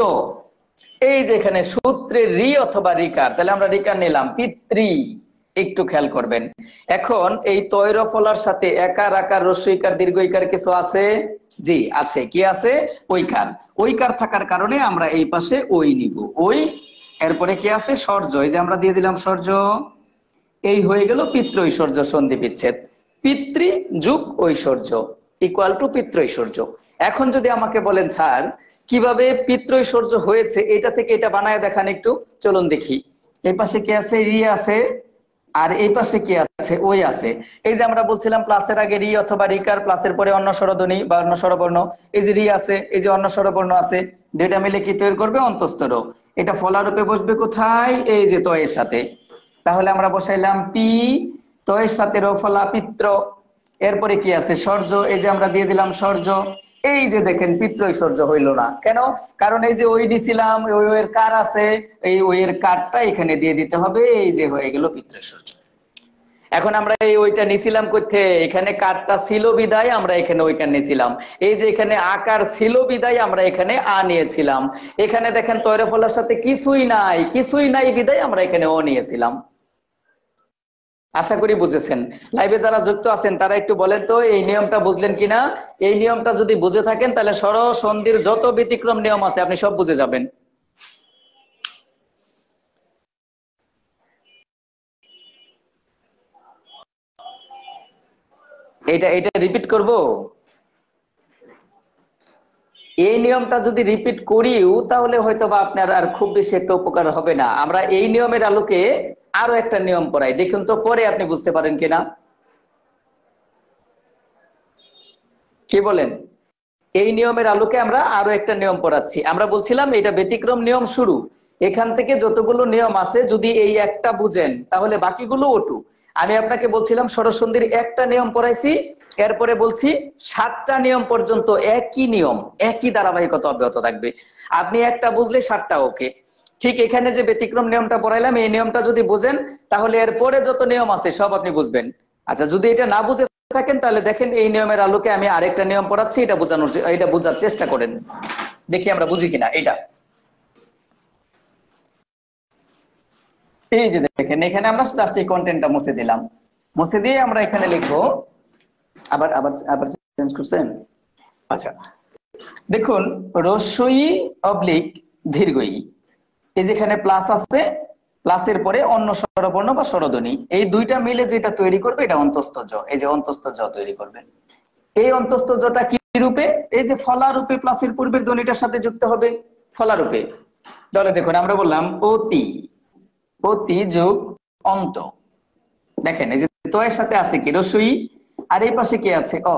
এই যে এখানে সূত্রে রি অথবা রিকার, তাহলে আমরা রিকার নিলাম পিতৃ। একটু খেয়াল করবেন, এখন এই তয় রফলার সাথে একার আকার রস্যইকার দীর্ঘইকার কিছু আছে? জি আছে। কি আছে? ঐকার। ঐকার থাকার কারণে আমরা এই পাশে ওই নিব, ওই। এরপরে কি আছে? সর্য, এই যে আমরা দিয়ে দিলাম সর্য। এই হয়ে গেল পিতৃঐশ্বর্য সন্ধি বিচ্ছেদ। পিতৃ যুগ ঐশ্বর্য ইকুয়াল টু পিতৃঐশ্বর্য। এখন যদি আমাকে বলেন স্যার কিভাবে পিতৃঐশ্বর্য হয়েছে, এটা থেকে এটা বানায় দেখান একটু, চলুন দেখি। এই পাশে কি আছে? রি আছে, আর এই পাশে কি আছে? ওই আছে। এই যে আমরা বলছিলাম প্লাসের আগে রি অথবা রিকার, প্লাসের পরে অন্য স্বরধ্বনি বা অন্য স্বরবর্ণ। এই যে রি আছে, এই যে অন্য স্বরবর্ণ আছে, দুইটা মিলে কি তৈরি করবে? অন্তঃস্থ। এটা ফলারূপে বসবে কোথায়? এই যে তয়ের সাথে। তাহলে আমরা বসাইলাম পি, তয়ের সাথে রফলা পিত্র। এরপরে কি আছে? সর্য, এই যে আমরা দিয়ে দিলাম সর্য। এই যে দেখেন পিতৃঐশ্বর্য হইল না কেন? কারণ এই যে ওই দিছিলাম, ওই এর কার আছে, এই ওই এর কারটা এখানে দিয়ে দিতে হবে, এই যে হয়ে গেল পিতৃঐশ্বর্য। এখন আমরা এই ওইটা নিছিলাম কোথে? এখানে কারটা ছিল বিদায় আমরা এখানে ওইখান নিয়েছিলাম। এই যে এখানে আকার ছিল বিদায় আমরা এখানে আ নিয়েছিলাম। এখানে দেখেন তয়রে ফলার সাথে কিছুই নাই, কিছুই নাই বিদায় আমরা এখানে ও নিয়েছিলাম। আশা করি বুঝেছেন। লাইভে যারা যুক্ত আছেন তারা একটু বলেন তো এই নিয়মটা বুঝলেন কিনা। এই নিয়মটা যদি বুঝে থাকেন তাহলে স্বর সন্ধির যত ব্যতিক্রম নিয়ম আছে আপনি সব বুঝে যাবেন। এটা এটা রিপিট করব। এই নিয়মটা যদি রিপিট করিও তাহলে হয়তো বা আপনার আর খুব বেশি একটা উপকার হবে না। আমরা এই নিয়মের আলোকে আরো একটা নিয়ম পড়াই, দেখুন তো পরে আপনি বুঝতে পারেন কিনা, কি বলেন? এই নিয়মের আলোকে আমরা আরো একটা নিয়ম পড়াচ্ছি। আমরা বলছিলাম এটা ব্যতিক্রম নিয়ম শুরু, এখান থেকে যতগুলো নিয়ম আছে যদি এই একটা বুঝেন তাহলে বাকিগুলো ওটু। আমি আপনাকে বলছিলাম ষড়সন্ধির একটা নিয়ম পড়াইছি, এরপরে বলছি 7টা নিয়ম পর্যন্ত একই নিয়ম, একই ধারাবাহিকতা অব্যাহত থাকবে। আপনি একটা বুঝলে 7টা ওকে। ঠিক এখানে যে ব্যতিক্রম নিয়মটা পড়াইলাম, এই নিয়মটা যদি বুঝেন তাহলে এরপরে যত নিয়ম আছে সব আপনি বুঝবেন। আচ্ছা, যদি এটা না বুঝে থাকেন তাহলে দেখেন এই নিয়মের আলোকে আমি আরেকটা নিয়ম পড়াচ্ছি, এটা বোঝানোর, এটা বোঝার চেষ্টা করেন, দেখি আমরা বুঝি কিনা এটা। এই যে দেখেন এখানে আমরা জাস্ট এই কন্টেন্টটা মুছে দিলাম, মুছে দিয়ে আমরা এখানে লিখবো, আবার আবার আবার চেঞ্জ করছেন। আচ্ছা, দেখুন রস্যই অবলিক দীর্ঘই, এই যেখানে প্লাস আছে প্লাসের পরে অন্য স্বরবর্ণ বা স্বরধ্বনি, এই দুইটা মিলে যেটা তৈরি করবে এটা অন্তস্থ জ। এই যে অন্তস্থ জ তৈরি করবে। এই অন্তস্থ জটা কি রূপে? এই যে ফলা রূপে প্লাসের পূর্বের ধ্বনিটার সাথে যুক্ত হবে, ফলা রূপে। তাহলে দেখুন আমরা বললাম অতি, অতি যোগ অন্ত। দেখেন এই যে তো এর সাথে আছে কি রস্যই, আর এই পাশে কি আছে অ।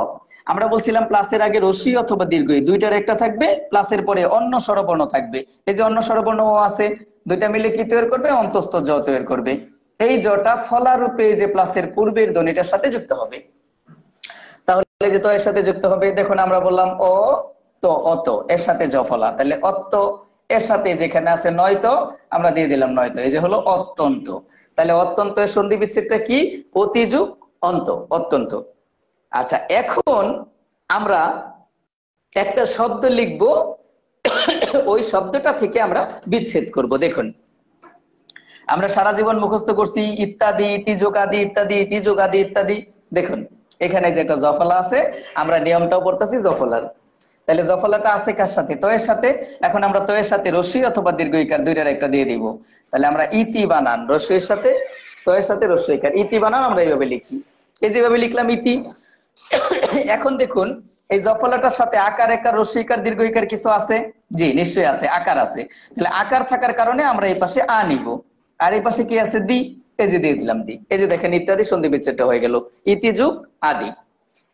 আমরা বলছিলাম প্লাসের আগে রস্যি অথবা দীর্ঘ, দুইটার একটা থাকবে, প্লাসের পরে অন্য স্বরবর্ণ থাকবে। এই যে অন্য স্বরবর্ণ ও আছে, দুইটা মিলে কি তৈরি করবে? অন্তস্থ জ তৈরি করবে। এই জটা ফলা রূপে যে প্লাসের পূর্বের ধ্বনিটার সাথে যুক্ত হবে। তাহলে যে তো এর সাথে যুক্ত হবে, দেখুন আমরা বললাম ও তো অত, এর সাথে জ ফলা, তাহলে অত্ত, এর সাথে যেখানে আছে নয়তো আমরা দিয়ে দিলাম নয়তো, এই যে হলো অত্যন্ত। তাহলে অত্যন্ত এর সন্ধি বিচ্ছেদটা কি? অতি যুগ অন্ত, অত্যন্ত। আচ্ছা, এখন আমরা একটা শব্দ লিখবো, ওই শব্দটা থেকে আমরা বিচ্ছেদ করব। দেখুন আমরা সারা জীবন মুখস্থ করছি ইত্যাদি, ইতি যোগাদি, ইত্যাদি, ইতি যোগাদি, ইত্যাদি। দেখুন এখানে যেটা জফলা আছে, আমরা নিয়মটাও পড়তেছি জফলার। তাহলে জফলাটা আছে কার সাথে? তো এর সাথে। এখন আমরা তো এর সাথে রস্যি অথবা দীর্ঘ ইকার দুইটার একটা দিয়ে দিব। তাহলে আমরা ইতি বানান রস্যির সাথে, তো এর সাথে রস্যি ইকার, ইতি বানান আমরা এইভাবে লিখি। এই যেভাবে লিখলাম ইতি। এখন দেখুন এই জফলাটার সাথে আকার, একার, রস্যি ইকার, দীর্ঘ ইকার কিছু আছে? জি নিশ্চয়ই আছে, আকার আছে। তাহলে আকার থাকার কারণে আমরা এই পাশে আ নিব, আর এই পাশে কি আছে? দি। এই যে দিয়ে দিলাম দি। এই যে দেখেন ইত্যাদি সন্ধি বিচ্ছেদটা হয়ে গেল, ইতি যুগ আদি।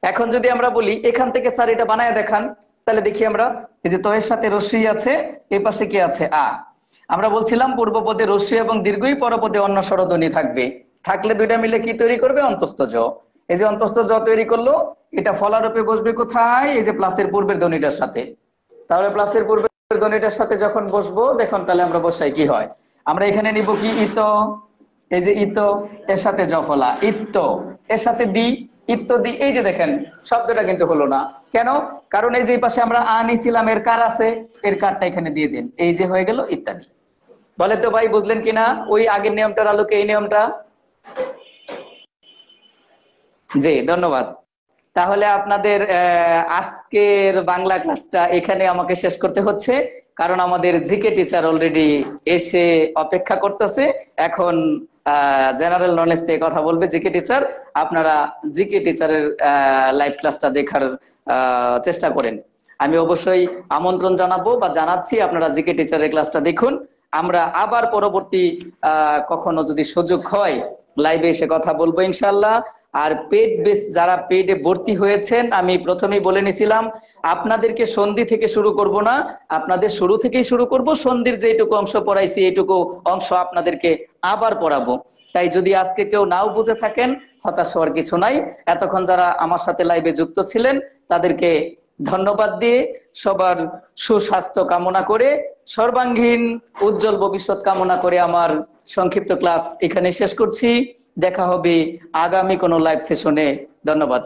এখন যদি আমরা বলি এখান থেকে স্যার এটা বানায় দেখান, তাহলে দেখি আমরা, এই যে তো এর সাথে রস্যি আছে, এই পাশে কি আছে? আ। আমরা বলছিলাম পূর্বপদে রস্যি এবং দীর্ঘই, পরপদে অন্য স্বরধ্বনি থাকবে, থাকলে দুইটা মিলে কি তৈরি করবে? অন্তস্থ জ। এই যে অন্তস্থ জ তৈরি করলো, এটা ফলারূপে বসবে কোথায়? এই যে প্লাসের পূর্বের ধ্বনিটার সাথে। তাহলে প্লাসের পূর্বের ধ্বনিটার সাথে যখন বসবো, দেখুন তাহলে আমরা বসাই কি হয়। আমরা এখানে নিব কি? ইত। এই যে ইত, এর সাথে জফলা ইত্ত, এর সাথে দি, ইত্ত দি। এই যে দেখেন শব্দটা কিন্তু হলো না, কেন? কারণ এই যে পাশে আমরা আ নিছিলাম, এর কার আছে? এর কারটা এখানে দিয়ে দিন, এই যে হয়ে গেল ইত্যাদি। বলে তো ভাই বুঝলেন কিনা ওই আগের নিয়মটার আলোকে এই নিয়মটা? জি ধন্যবাদ। তাহলে আপনাদের আজকের বাংলা ক্লাসটা এখানে আমাকে শেষ করতে হচ্ছে, কারণ আমাদের জিকে টিচার অলরেডি এসে অপেক্ষা করতেছে। এখন জেনারেল নলেজ থেকে কথা বলবে জিকে টিচার। আপনারা জিকে টিচারের লাইভ ক্লাসটা দেখার চেষ্টা করেন। আমি অবশ্যই আমন্ত্রণ জানাবো বা জানাচ্ছি, আপনারা জিকে টিচারের ক্লাসটা দেখুন। আমরা আবার পরবর্তী কখনো যদি সুযোগ হয় লাইভে এসে কথা বলবো ইনশাল্লাহ। আর পেড বেস যারা পেডে ভর্তি হয়েছেন, আমি প্রথমেই বলে নিছিলাম আপনাদেরকে সন্ধি থেকে শুরু করব না, আপনাদের শুরু থেকেই শুরু করব। সন্ধির যেটুকু অংশ পড়াইছি এইটুকু অংশ আপনাদেরকে আবার পড়াবো। তাই যদি আজকে কেউ নাও বুঝে থাকেন, হতাশ হওয়ার কিছু নাই। এতক্ষণ যারা আমার সাথে লাইভে যুক্ত ছিলেন তাদেরকে ধন্যবাদ দিয়ে, সবার সুস্বাস্থ্য কামনা করে, সর্বাঙ্গীন উজ্জ্বল ভবিষ্যৎ কামনা করে আমার সংক্ষিপ্ত ক্লাস এখানে শেষ করছি। দেখা হবে আগামী কোনো লাইভ সেশনে। ধন্যবাদ।